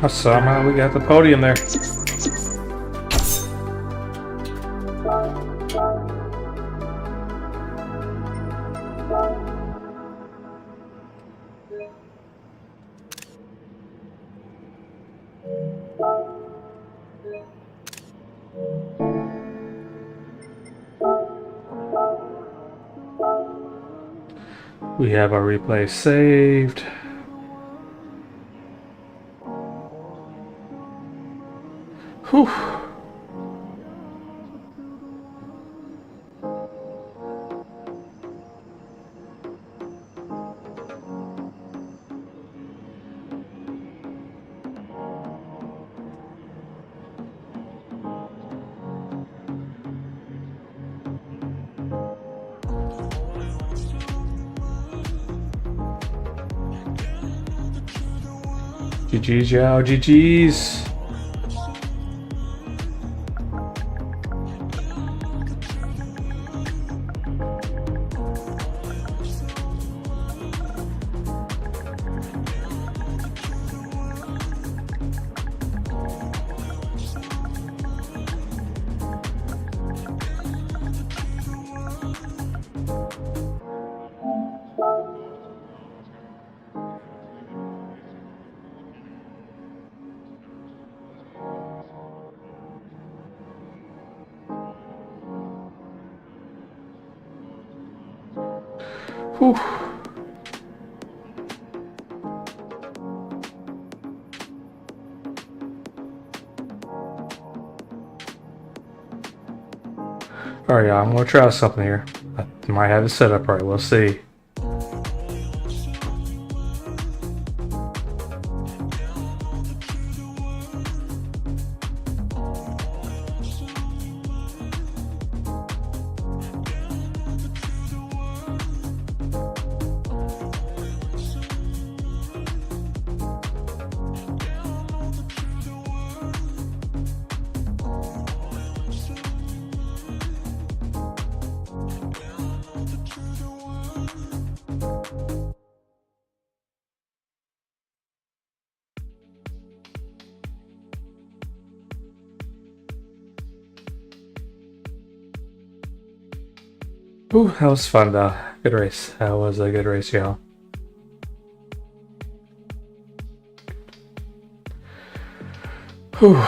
Somehow we got the podium there. We have our replay saved. Whew. GG's, yo, GG's. Whew. Alright, y'all, I'm gonna try something here. I might have it set up right, we'll see. Ooh, that was fun though. Good race. That was a good race, y'all. Whew.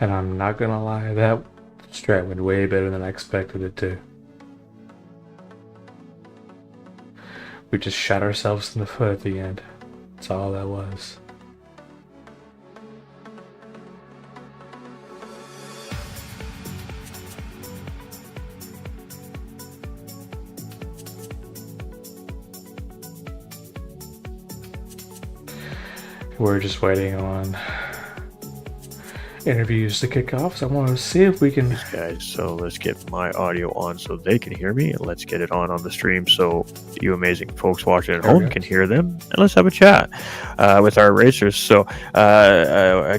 And I'm not gonna lie, that strat went way better than I expected it to. We just shot ourselves in the foot at the end. That's all that was. We're just waiting on interviews to kick off, so I want to see if we can. Guys, so let's get my audio on so they can hear me, and let's get it on the stream so you amazing folks watching at home can hear them, and let's have a chat with our racers. So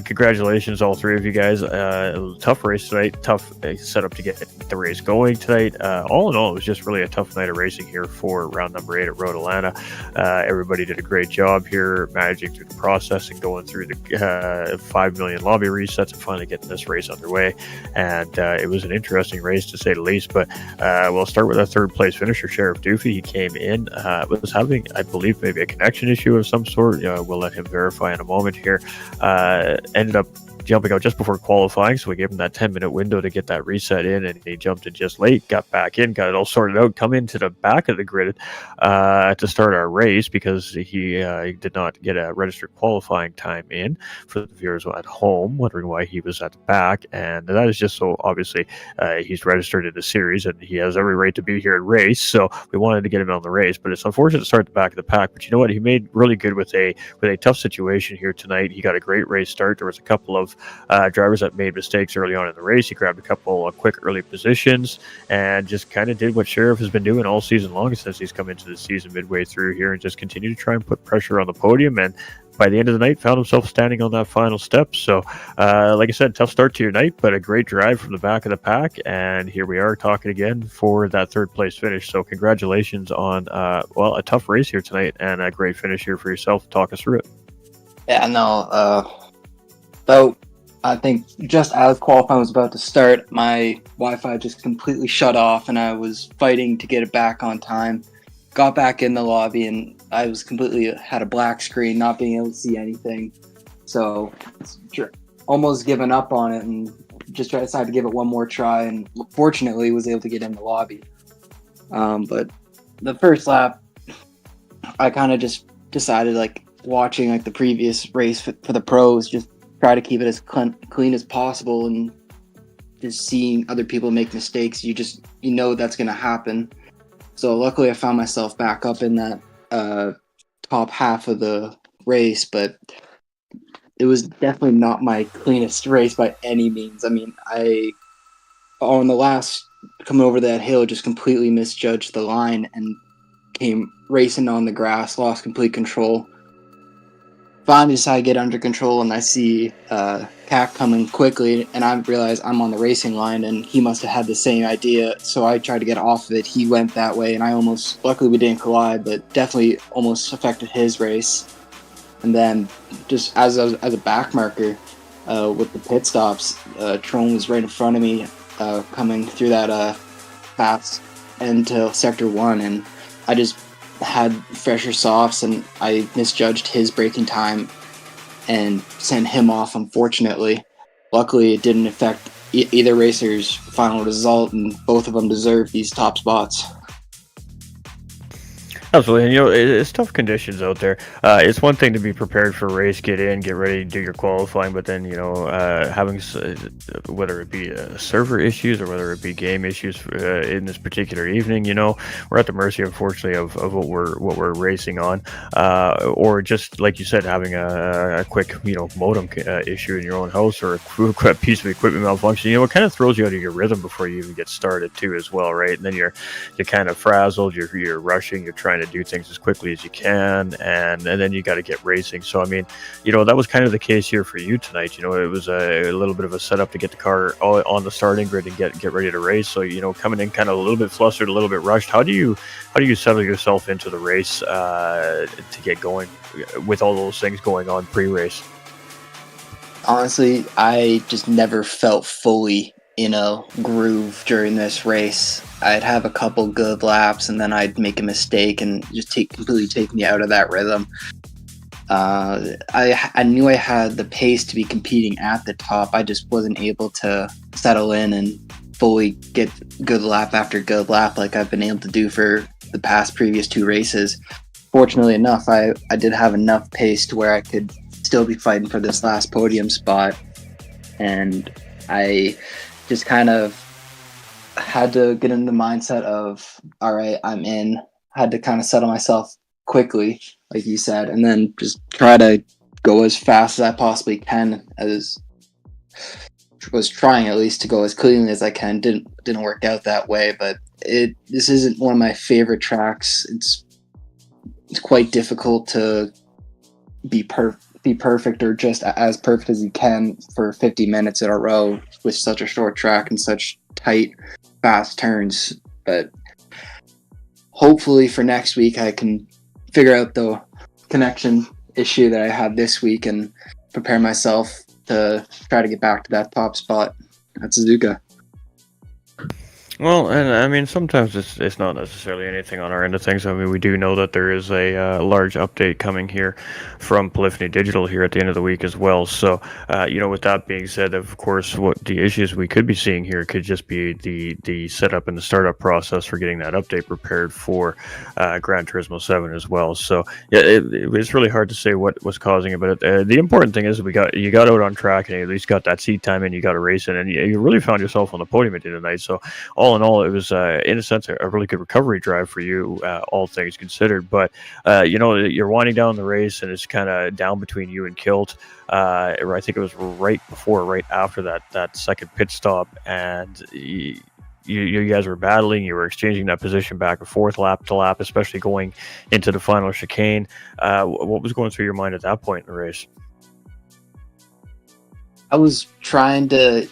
congratulations all three of you guys. Tough race tonight, tough setup to get the race going tonight. All in all, it was just really a tough night of racing here for round number 8 at Road Atlanta. Everybody did a great job here managing through the process and going through the 5 million lobby resets and finally getting this race underway. And it was an interesting race to say the least. But we'll start with our third place finisher, Sheriff Doofy. He came in, was having, I believe, maybe a connection issue of some sort. We'll let him verify in a moment here. Ended up jumping out just before qualifying, so we gave him that 10-minute window to get that reset in, and he jumped in just late, got back in, got it all sorted out, come into the back of the grid to start our race because he did not get a registered qualifying time in. For the viewers at home wondering why he was at the back, and that is just so obviously he's registered in the series and he has every right to be here at race, so we wanted to get him on the race. But it's unfortunate to start at the back of the pack, but you know what, he made really good with a tough situation here tonight. He got a great race start. There was a couple of drivers that made mistakes early on in the race. He grabbed a couple of quick early positions and just kind of did what Sheriff has been doing all season long since he's come into the season midway through here, and just continued to try and put pressure on the podium, and by the end of the night found himself standing on that final step. So like I said, tough start to your night, but a great drive from the back of the pack, and here we are talking again for that third place finish. So congratulations on a tough race here tonight and a great finish here for yourself. Talk us through it. Yeah, no, so I think just as qualifying was about to start, my Wi-Fi just completely shut off, and I was fighting to get it back on time. Got back in the lobby, and I was completely had a black screen, not being able to see anything. So almost given up on it, and just decided to give it one more try, and fortunately was able to get in the lobby. But the first lap, I kind of just decided, like, watching like the previous race for the pros, just try to keep it as clean as possible, and just seeing other people make mistakes, you know that's going to happen. So luckily I found myself back up in that top half of the race, but it was definitely not my cleanest race by any means. I mean, on the last coming over that hill, just completely misjudged the line and came racing on the grass, lost complete control. Finally decided to get under control, and I see Cac coming quickly, and I realize I'm on the racing line, and he must have had the same idea, so I tried to get off of it. He went that way, and I almost, luckily we didn't collide, but definitely almost affected his race. And then, just as a back marker with the pit stops, Tron was right in front of me, coming through that path into Sector 1, and I just had fresher softs, and I misjudged his braking time and sent him off, unfortunately. Luckily, it didn't affect either racer's final result, and both of them deserved these top spots. Absolutely, and it's tough conditions out there. It's one thing to be prepared for a race, get in, get ready, do your qualifying, but then having whether it be server issues or whether it be game issues in this particular evening, we're at the mercy, unfortunately, of what we're racing on, or just like you said, having a quick modem issue in your own house or a piece of equipment malfunction. It kind of throws you out of your rhythm before you even get started too, as well, right? And then you're kind of frazzled, you're rushing, you're trying to do things as quickly as you can, and then you got to get racing. So I mean, that was kind of the case here for you tonight. It was a little bit of a setup to get the car on the starting grid and get ready to race. So coming in kind of a little bit flustered, a little bit rushed. How do you settle yourself into the race to get going with all those things going on pre-race? Honestly, I just never felt fully in a groove during this race. I'd have a couple good laps, and then I'd make a mistake and just completely take me out of that rhythm. I knew I had the pace to be competing at the top. I just wasn't able to settle in and fully get good lap after good lap like I've been able to do for the previous two races. Fortunately enough, I did have enough pace to where I could still be fighting for this last podium spot, and I just kind of had to get in the mindset of, all right, I'm in. Had to kind of settle myself quickly, like you said, and then just try to go as fast as I possibly can. As was trying at least to go as cleanly as I can. Didn't work out that way, but this isn't one of my favorite tracks. It's quite difficult to be perfect or just as perfect as you can for 50 minutes in a row with such a short track and such tight, fast turns. But hopefully for next week I can figure out the connection issue that I had this week and prepare myself to try to get back to that top spot at Suzuka. Well, and I mean, sometimes it's not necessarily anything on our end of things. I mean, we do know that there is a large update coming here from Polyphony Digital here at the end of the week as well. So, with that being said, of course, what the issues we could be seeing here could just be the setup and the startup process for getting that update prepared for Gran Turismo 7 as well. So, yeah, it's really hard to say what was causing it, but the important thing is you got out on track and you at least got that seat time and you got a race in, and you really found yourself on the podium at the end of the night. So, all in all, it was, in a sense, a really good recovery drive for you, all things considered. But, you're winding down the race, and it's kind of down between you and Kilt. I think it was right after that second pit stop, and you guys were battling. You were exchanging that position back and forth, lap to lap, especially going into the final chicane. What was going through your mind at that point in the race? I was trying to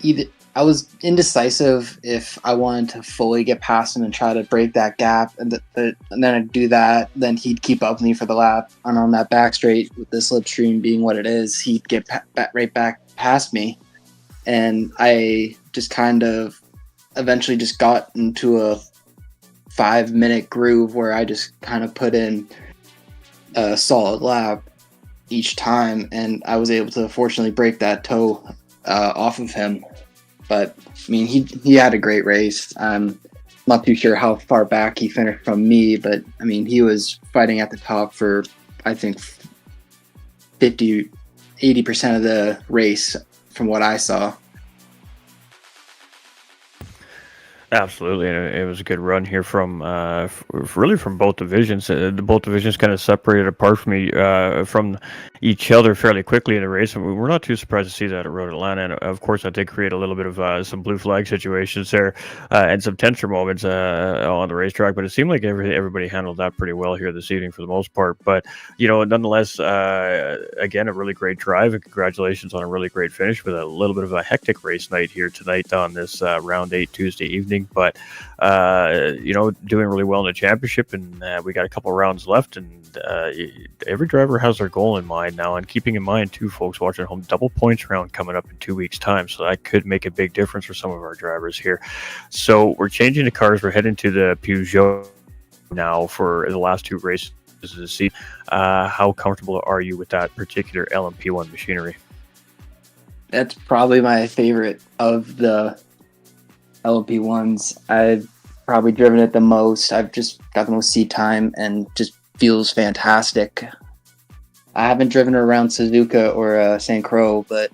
I was indecisive if I wanted to fully get past him and try to break that gap, and then I'd do that. Then he'd keep up with me for the lap, and on that back straight with the slipstream being what it is, he'd get right back past me, and I just kind of eventually just got into a 5-minute groove where I just kind of put in a solid lap each time, and I was able to fortunately break that toe off of him. But I mean, he had a great race. I'm not too sure how far back he finished from me, but I mean, he was fighting at the top for, I think, 50-80% of the race from what I saw. Absolutely, and it was a good run here from really from both divisions. The both divisions kind of separated apart from each other fairly quickly in the race, and we were not too surprised to see that at Road Atlanta. And of course, that did create a little bit of some blue flag situations there and some tenser moments on the racetrack. But it seemed like everybody handled that pretty well here this evening for the most part. But nonetheless, again, a really great drive, and congratulations on a really great finish with a little bit of a hectic race night here tonight on this round 8 Tuesday evening. But doing really well in the championship, and we got a couple rounds left, and every driver has their goal in mind now, and keeping in mind too, folks watching at home, double points round coming up in 2 weeks time, so that could make a big difference for some of our drivers here. So we're changing the cars, we're heading to the Peugeot now for the last 2 races to see how comfortable are you with that particular LMP1 machinery. That's probably my favorite of the LP1s. I've probably driven it the most. I've just got the most seat time and just feels fantastic. I haven't driven it around Suzuka or St. Croix, but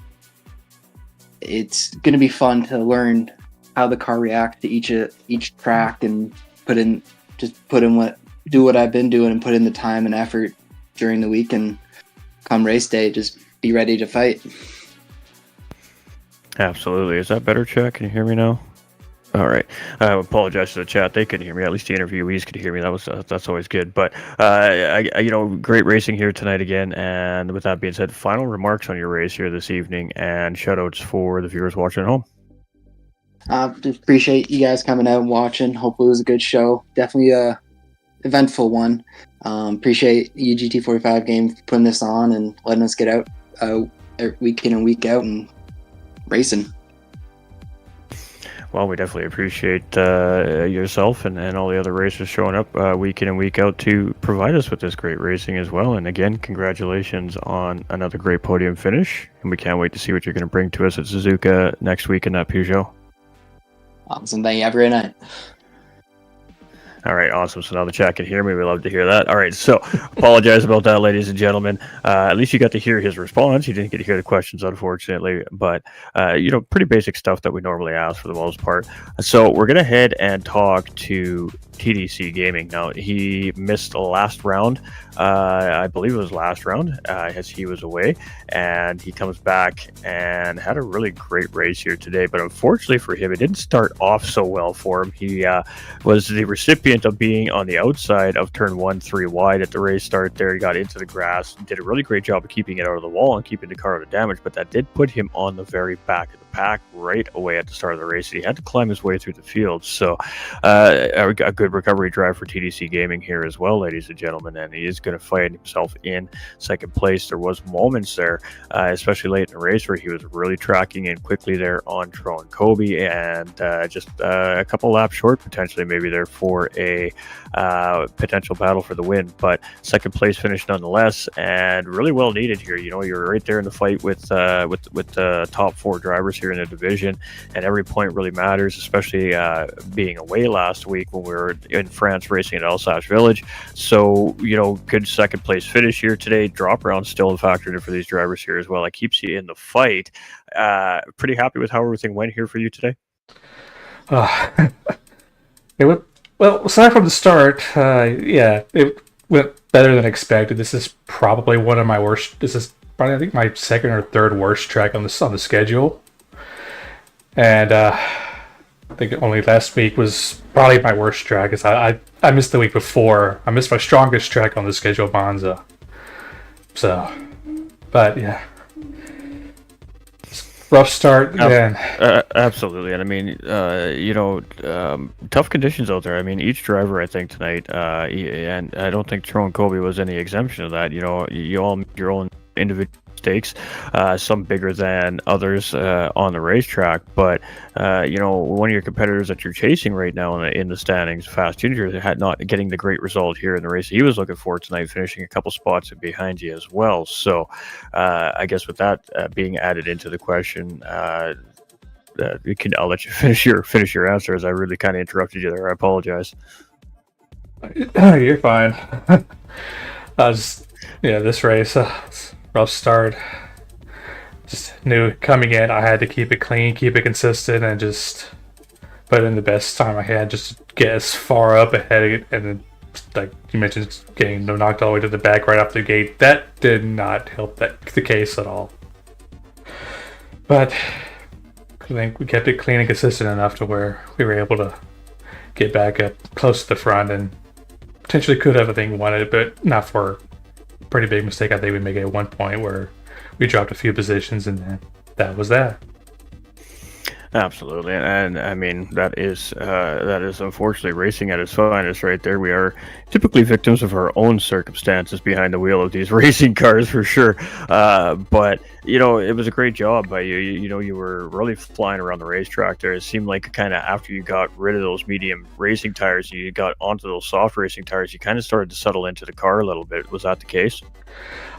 it's going to be fun to learn how the car reacts to each track and do what I've been doing and put in the time and effort during the week, and come race day, just be ready to fight. Absolutely. Is that better, Chuck? Can you hear me now? All right. I apologize to the chat. They couldn't hear me. At least the interviewees could hear me. That's always good. But great racing here tonight again. And with that being said, final remarks on your race here this evening, and shoutouts for the viewers watching at home. Just appreciate you guys coming out and watching. Hopefully it was a good show. Definitely a eventful one. Appreciate you, GT45 Gaming, for putting this on and letting us get out week in and week out and racing. Well, we definitely appreciate yourself and all the other racers showing up week in and week out to provide us with this great racing as well. And again, congratulations on another great podium finish. And we can't wait to see what you're going to bring to us at Suzuka next week in that Peugeot. Awesome. Thank you. Have a great night. All right, awesome. So now the chat can hear me. We love to hear that. All right, so apologize about that, ladies and gentlemen. At least you got to hear his response. You didn't get to hear the questions, unfortunately, but pretty basic stuff that we normally ask for the most part. So we're gonna head and talk to TDC Gaming. Now, he missed the last round. I believe it was last round as he was away, and he comes back and had a really great race here today. But unfortunately for him, it didn't start off so well for him. He was the recipient of being on the outside of turn 1 3 wide at the race start there. He got into the grass, did a really great job of keeping it out of the wall and keeping the car out of damage, but that did put him on the very back of the pack right away at the start of the race. He had to climb his way through the field. So a good recovery drive for TDC Gaming here as well, ladies and gentlemen, and he is going to fight himself in second place. There was moments there, especially late in the race, where he was really tracking in quickly there on Tron Kobe, and just a couple laps short potentially maybe there for a potential battle for the win, but second place finish nonetheless, and really well needed here. You're right there in the fight with the top 4 drivers here in the division, and every point really matters, especially being away last week when we were in France racing at Alsace Village. So good second place finish here today. Drop round still a factor for these drivers here as well. It keeps you in the fight. Pretty happy with how everything went here for you today. It went well. Aside from the start, it went better than expected. This is probably one of my worst. This is probably, I think, my second or third worst track on the schedule. And I think only last week was probably my worst track. Because I missed the week before. I missed my strongest track on the schedule, Monza. So, but yeah. Rough start again. Absolutely, and I mean, tough conditions out there. I mean, each driver, I think tonight, and I don't think Tron Kobe was any exemption of that. You all make your own individual mistakes, some bigger than others on the racetrack. But one of your competitors that you're chasing right now in the standings, Fast Ginger, had not getting the great result here in the race he was looking for tonight, finishing a couple spots behind you as well. So I guess with that being added into the question, I'll let you finish your answer, as I really kind of interrupted you there. I apologize. You're fine. This race, rough start. Just knew coming in I had to keep it clean, keep it consistent, and just put in the best time I had just to get as far up ahead, and then, like you mentioned, getting knocked all the way to the back right off the gate. That did not help the case at all. But I think we kept it clean and consistent enough to where we were able to get back up close to the front and potentially could have, I think, won it, but not for a pretty big mistake. I think we made it at one point where we dropped a few positions, and then that was that. Absolutely, and I mean that is unfortunately racing at its finest right there. We are typically victims of our own circumstances behind the wheel of these racing cars for sure. But you know, it was a great job by you. You know, you were really flying around the racetrack there. It seemed like kind of after you got rid of those medium racing tires, you got onto those soft racing tires. You kind of started to settle into the car a little bit. Was that the case?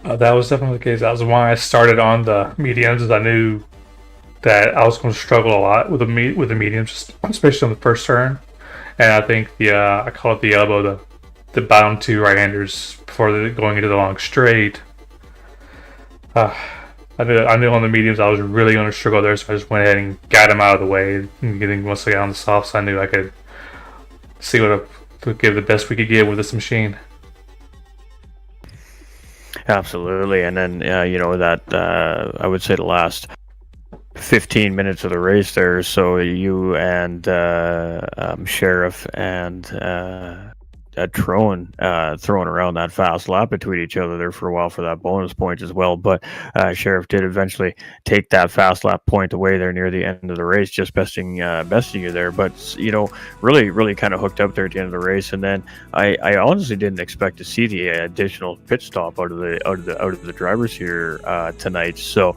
That was definitely the case. That was why I started on the mediums, as I knew that I was going to struggle a lot with the mediums, especially on the first turn. And I think I call it the elbow, the bottom two right-handers before going into the long straight. I knew on the mediums I was really going to struggle there, so I just went ahead and got them out of the way. And once I got on the softs, I knew I could see what I could give the best we could get with this machine. Absolutely, and then you know that I would say the last 15 minutes of the race there, so you and Sheriff and Trone throwing around that fast lap between each other there for a while for that bonus point as well. But Sheriff did eventually take that fast lap point away there near the end of the race, just besting you there. But you know, really kind of hooked up there at the end of the race. And then I honestly didn't expect to see the additional pit stop out of the drivers here tonight. So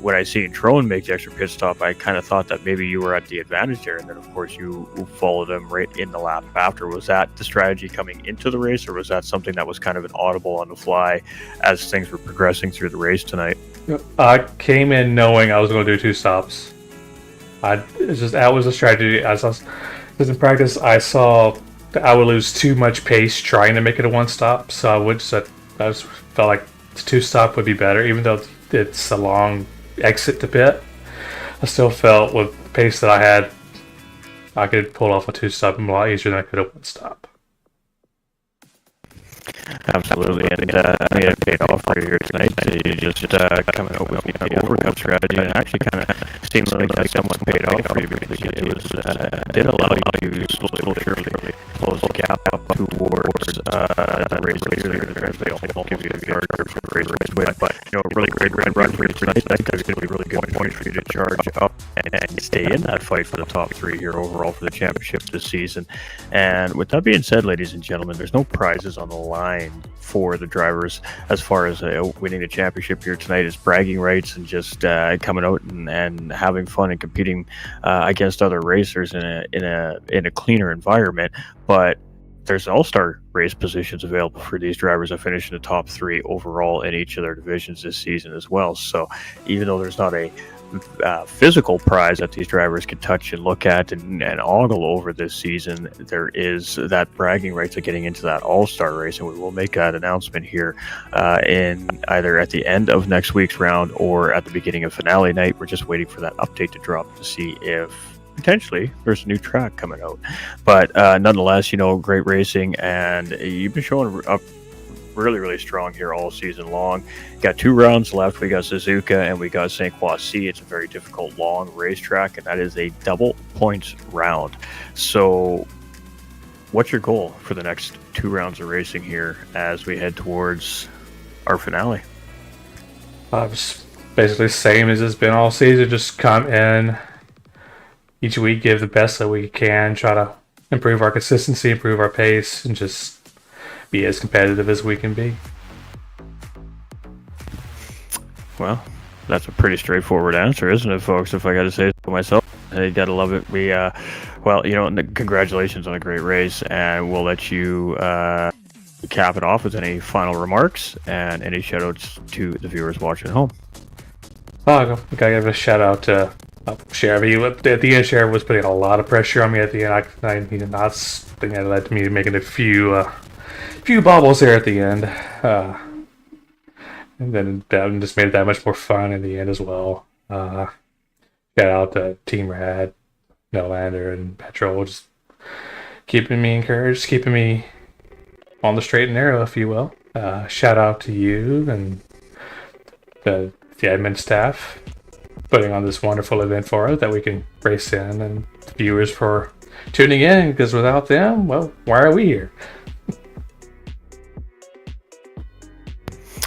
when I seen Trone make the extra pit stop, I kind of thought that maybe you were at the advantage there, and then of course you followed him right in the lap after. Was that the strategy coming into the race, or was that something that was kind of an audible on the fly as things were progressing through the race tonight? I came in knowing I was going to do two stops. That was a strategy. Because in practice, I saw that I would lose too much pace trying to make it a one stop, so I just felt like the two stop would be better, even though it's a long exit to pit. I still felt with the pace that I had, I could pull off a two stop a lot easier than I could a one stop. Absolutely, and I think it paid off for you here tonight. You just coming up with the overcut strategy, and actually kind of seems like that somewhat paid off for you because it was did allow you to slowly close the gap up towards the race leader. They all give you the yard for the race win, but you know, really great run for you tonight. I think it's going to be really good point for you to charge up and stay in that fight for the top three here overall for the championship this season. And with that being said, ladies and gentlemen, there's no prizes on the line for the drivers as far as winning the championship here tonight. Is bragging rights and just coming out and having fun and competing against other racers in a cleaner environment. But there's all-star race positions available for these drivers to finish in the top three overall in each of their divisions this season as well. So even though there's not a physical prize that these drivers can touch and look at and ogle over this season, there is that bragging rights of getting into that all-star race, and we will make that announcement here in either at the end of next week's round or at the beginning of finale night. We're just waiting for that update to drop to see if potentially there's a new track coming out. But nonetheless, you know, great racing, and you've been showing up really strong here all season long. Got 2 rounds left. We got Suzuka and we got St. Croix. It's a very difficult long racetrack, and that is a double points round. So what's your goal for the next 2 rounds of racing here as we head towards our finale? Basically same as it's been all season. Just come in each week, give the best that we can, try to improve our consistency, improve our pace, and just be as competitive as we can be. Well, that's a pretty straightforward answer, isn't it, folks? If I got to say so myself, you got to love it. We, well, you know, congratulations on a great race, and we'll let you cap it off with any final remarks and any shout-outs to the viewers watching at home. I gotta give a shout out to Sheriff. At the end, Sheriff was putting a lot of pressure on me at the end. I did not think that led to me making a few bobbles there at the end. And then that just made it that much more fun in the end as well. Shout out to Team Rad, Nolander and Petrol, just keeping me encouraged, keeping me on the straight and narrow, if you will. Shout out to you and the admin staff putting on this wonderful event for us that we can race in, and viewers for tuning in, because without them, well, why are we here?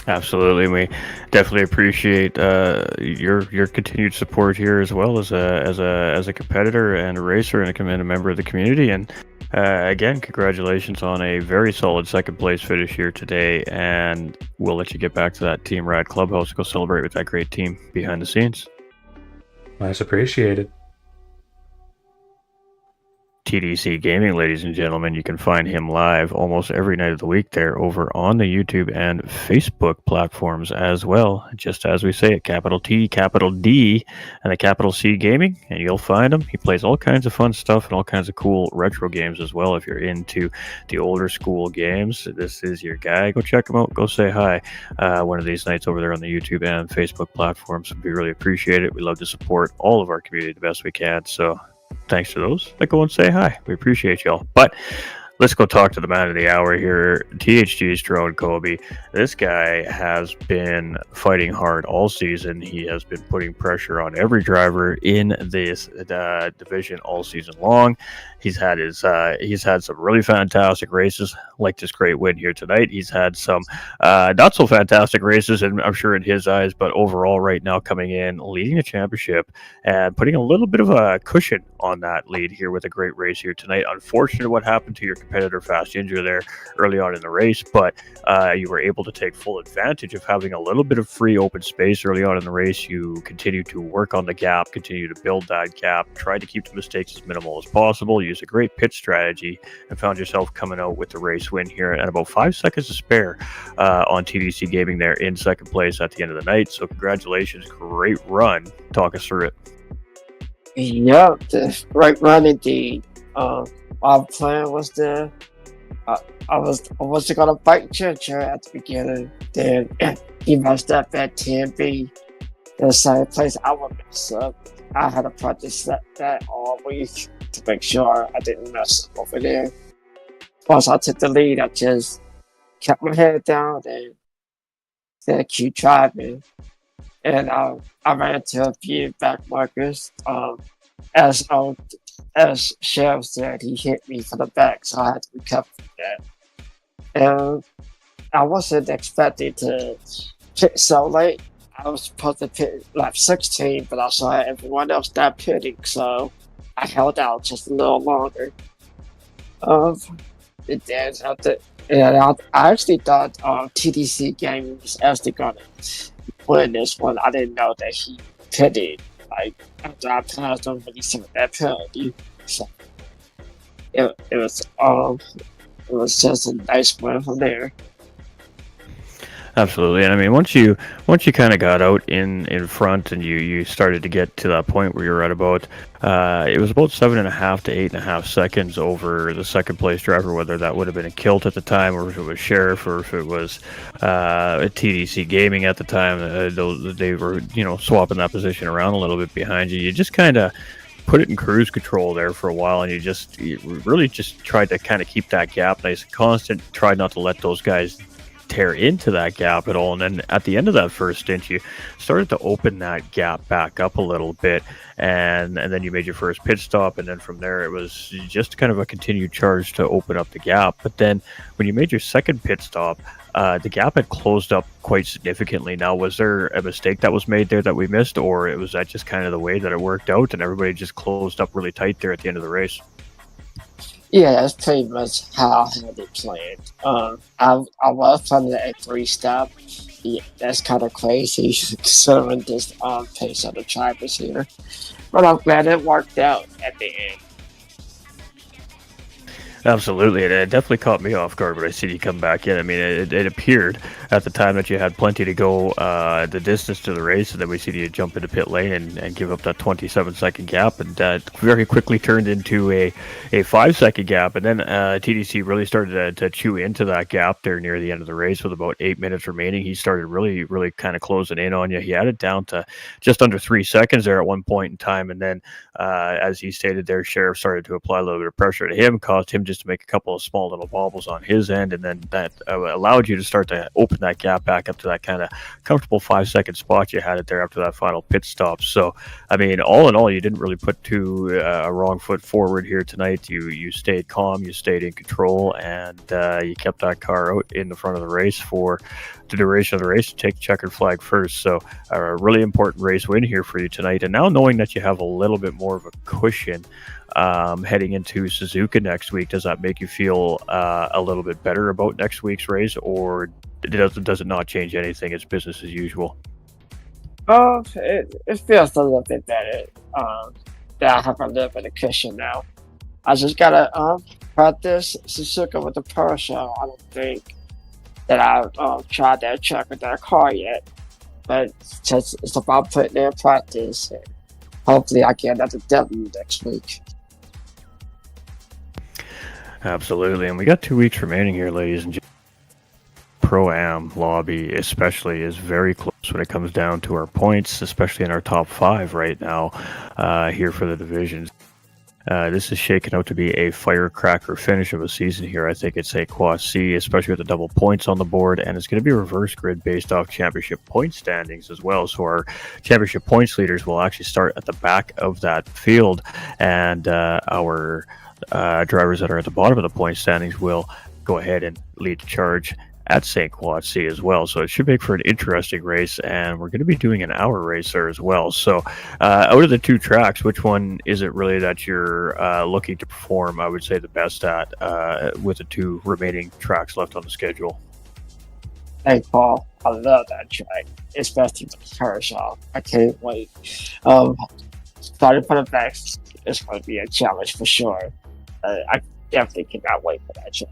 Absolutely, we definitely appreciate your continued support here, as well as a competitor and a racer and a member of the community. And again, congratulations on a very solid second place finish here today. And we'll let you get back to that Team Rad clubhouse, go celebrate with that great team behind the scenes. Much appreciated. TDC Gaming, ladies and gentlemen, you can find him live almost every night of the week there over on the YouTube and Facebook platforms as well. Just as we say it, capital T, capital D, and a capital C Gaming, and you'll find him. He plays all kinds of fun stuff and all kinds of cool retro games as well. If you're into the older school games, this is your guy. Go check him out. Go say hi one of these nights over there on the YouTube and Facebook platforms. We really appreciate it. We love to support all of our community the best we can. So thanks to those that go and say hi. We appreciate y'all. But let's go talk to the man of the hour here, THG's Drone Kobe. This guy has been fighting hard all season. He has been putting pressure on every driver in this division all season long. He's had some really fantastic races, like this great win here tonight. He's had some not so fantastic races, and I'm sure in his eyes, but overall right now coming in, leading the championship and putting a little bit of a cushion on that lead here with a great race here tonight. Unfortunate what happened to your competitor Fast Ginger there early on in the race, but you were able to take full advantage of having a little bit of free open space early on in the race. You continue to work on the gap, continue to build that gap, try to keep the mistakes as minimal as possible, use a great pit strategy, and found yourself coming out with the race win here at about 5 seconds to spare on TDC Gaming there in second place at the end of the night. So congratulations, great run. Talk us through it. Yeah, the right run indeed. Our plan was to I was gonna fight Ginger at the beginning. Then he messed up at 10B. The same place I would mess up. I had to practice that all week to make sure I didn't mess up over there. Once I took the lead, I just kept my head down and then keep driving. And I ran into a few back markers. As Sheriff said, he hit me from the back, so I had to recover from that. And I wasn't expecting to pit so late. I was supposed to pit lap 16, but I saw everyone else start pitting, so I held out just a little longer. It did. I actually thought TDC Gaming was actually gonna win this one. I didn't know that he pitted after I passed him when he sent that penalty. So it was just a nice win from there. Absolutely, and I mean once you kind of got out in front and you started to get to that point where you're at about it was about 7.5 to 8.5 seconds over the second place driver, whether that would have been a Kilt at the time, or if it was Sheriff, or if it was TDC Gaming at the time. They were swapping that position around a little bit behind you. You just kind of put it in cruise control there for a while, and you really just tried to kind of keep that gap nice and constant. Tried not to let those guys tear into that gap at all. And then at the end of that first stint, you started to open that gap back up a little bit, and then you made your first pit stop, and then from there it was just kind of a continued charge to open up the gap. But then when you made your second pit stop, the gap had closed up quite significantly. Now, was there a mistake that was made there that we missed, or was that just kind of the way that it worked out and everybody just closed up really tight there at the end of the race? Yeah, that's pretty much how I had it planned. I was planning a 3-stop. Yeah, that's kind of crazy considering this pace of the drivers here. But I'm glad it worked out at the end. Absolutely, it definitely caught me off guard when I see you come back in. I mean, it appeared at the time that you had plenty to go the distance to the race, and then we see you jump into pit lane and give up that 27-second gap, and that very quickly turned into a 5-second gap, and then TDC really started to chew into that gap there near the end of the race with about 8 minutes remaining. He started really kind of closing in on you. He had it down to just under 3 seconds there at one point in time, and then as he stated there, Sheriff started to apply a little bit of pressure to him, caused him just to make a couple of small little bobbles on his end, and then that allowed you to start to open that gap back up to that kind of comfortable 5-second spot you had it there after that final pit stop. So, I mean, all in all, you didn't really put a wrong foot forward here tonight. You stayed calm, you stayed in control, and you kept that car out in the front of the race for the duration of the race to take the checkered flag first. So a really important race win here for you tonight. And now knowing that you have a little bit more of a cushion heading into Suzuka next week, does that make you feel a little bit better about next week's race, or does it not change anything? It's business as usual. It feels a little bit better. That I have a little bit of cushion now. I just gotta practice Suzuka with the Porsche. I don't think that I've tried that track with that car yet, but it's about putting it in practice. And hopefully, I get another W next week. Absolutely, and we got 2 weeks remaining here, ladies and gentlemen. Pro-Am lobby especially is very close when it comes down to our points, especially in our top 5 right now here for the divisions. This is shaking out to be a firecracker finish of a season here. I think it's a Quad C, especially with the double points on the board, and it's going to be a reverse grid based off championship point standings as well. So our championship points leaders will actually start at the back of that field, and our drivers that are at the bottom of the point standings will go ahead and lead the charge at St. Quad C as well. So it should make for an interesting race, and we're going to be doing an hour race there as well. So out of the 2 tracks, which one is it really that you're looking to perform, I would say, the best at with the 2 remaining tracks left on the schedule? Hey, Paul, I love that track, especially with the Kershaw. I can't wait. Starting for the back, it's going to be a challenge for sure. I definitely cannot wait for that track.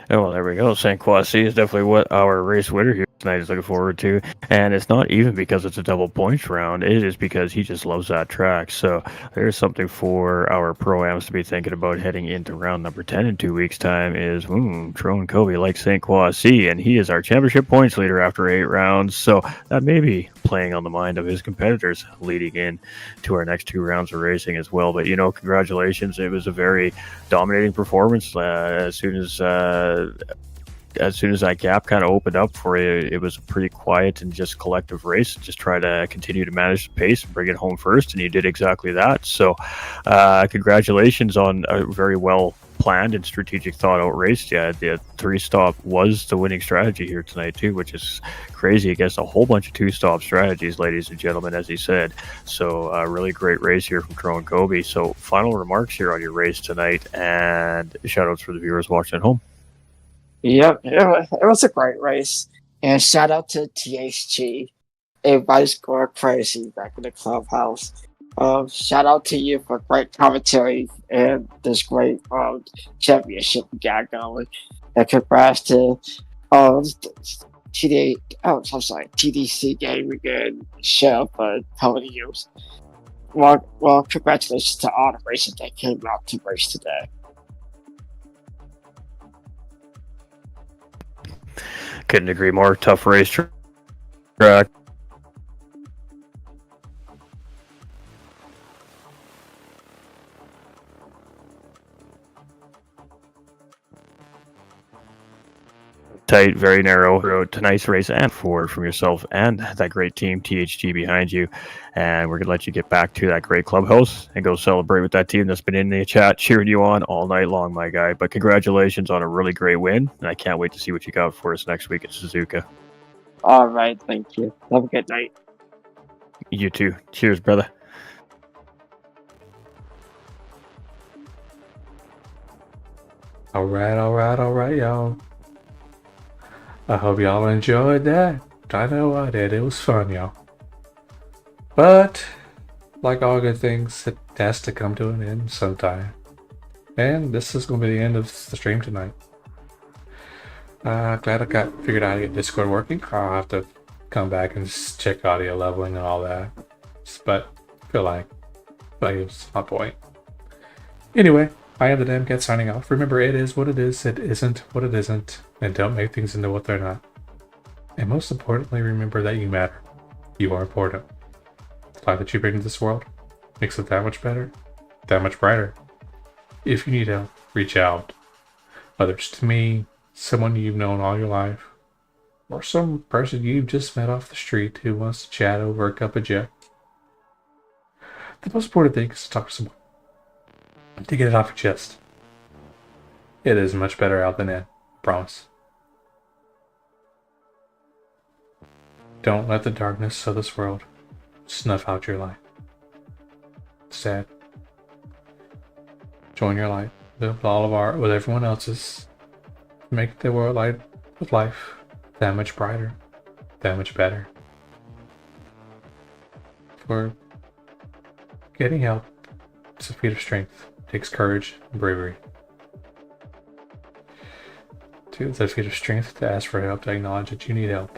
Oh, well, there we go. St. Quad C is definitely what our race winner here tonight is looking forward to. And it's not even because it's a double points round. It is because he just loves that track. So there's something for our Pro-Ams to be thinking about heading into round number 10 in 2 weeks' time is, Tron Kobe likes St. Quad C, and he is our championship points leader after 8 rounds. So that may be playing on the mind of his competitors leading in to our next 2 rounds of racing as well. But, congratulations. It was a very dominating performance as soon as that gap kind of opened up for you. It was a pretty quiet and just collective race. Just try to continue to manage the pace and bring it home first, and you did exactly that. So congratulations on a very well planned and strategic thought out race. Yeah, the 3-stop was the winning strategy here tonight too, which is crazy against a whole bunch of 2-stop strategies, ladies and gentlemen, as he said. So a really great race here from Tron Kobe. So final remarks here on your race tonight, and shout outs for the viewers watching at home. Yep, it was a great race. And shout out to THG. Everybody's going crazy back in the clubhouse. Shout out to you for great commentary and this great championship we got going. And congrats to TDC Gaming and Shell for podiums. Well, congratulations to all the races that came out to race today. Couldn't agree more. Tough race track. Tight, very narrow road to nice race and forward from yourself and that great team THG behind you. And we're gonna let you get back to that great clubhouse and go celebrate with that team that's been in the chat cheering you on all night long, my guy. But congratulations on a really great win, and I can't wait to see what you got for us next week at Suzuka. All right, thank you. Have a good night. You too. Cheers, brother. All right, y'all. I hope y'all enjoyed that. I know I did. It was fun, y'all. But, like all good things, it has to come to an end sometime. And this is going to be the end of the stream tonight. Glad I got figured out how to get Discord working. I'll have to come back and just check audio leveling and all that. But I feel like it's my point. Anyway, I am the Damn Cat signing off. Remember, it is what it is, it isn't what it isn't, and don't make things into what they're not. And most importantly, remember that you matter. You are important. The light that you bring to this world makes it that much better, that much brighter. If you need help, reach out. Whether it's to me, someone you've known all your life, or some person you've just met off the street who wants to chat over a cup of Jack. The most important thing is to talk to someone. To get it off your chest. It is much better out than in. Promise. Don't let the darkness of this world snuff out your light. Instead, join your light with with everyone else's. Make the world light with life that much brighter, that much better. For getting help is a feat of strength. It takes courage and bravery. It's a feat of strength to ask for help, to acknowledge that you need help.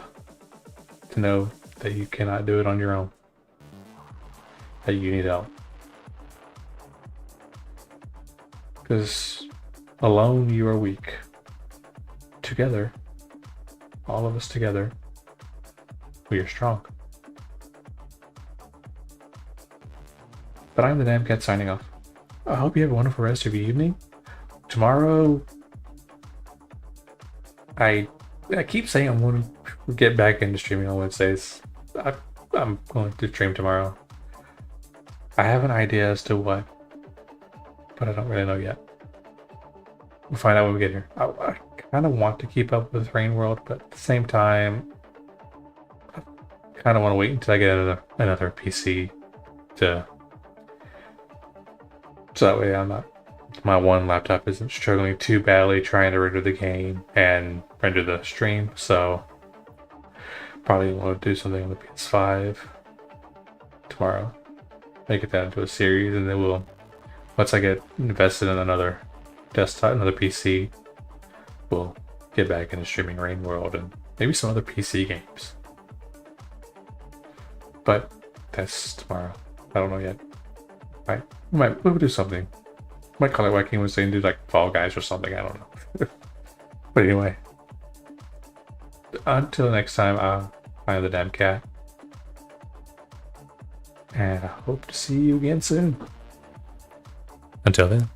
To know that you cannot do it on your own. That you need help. Because alone you are weak. Together, all of us together, we are strong. But I'm the Damn Cat signing off. I hope you have a wonderful rest of your evening. Tomorrow, I keep saying I'm going to get back into streaming on Wednesdays. I'm going to stream tomorrow. I have an idea as to what, but I don't really know yet. We'll find out when we get here. I kind of want to keep up with Rain World, but at the same time, I kind of want to wait until I get another PC so that way my one laptop isn't struggling too badly trying to render the game and render the stream. So probably want to do something on the PS5 tomorrow, make it that into a series, and then once I get invested in another desktop, another PC, we'll get back into streaming Rain World and maybe some other PC games. But that's tomorrow. I don't know yet. We'll do something. Might call it Wacky Wednesday and do like Fall Guys or something. I don't know. But anyway, until next time, I am the Damn Cat, and I hope to see you again soon. Until then.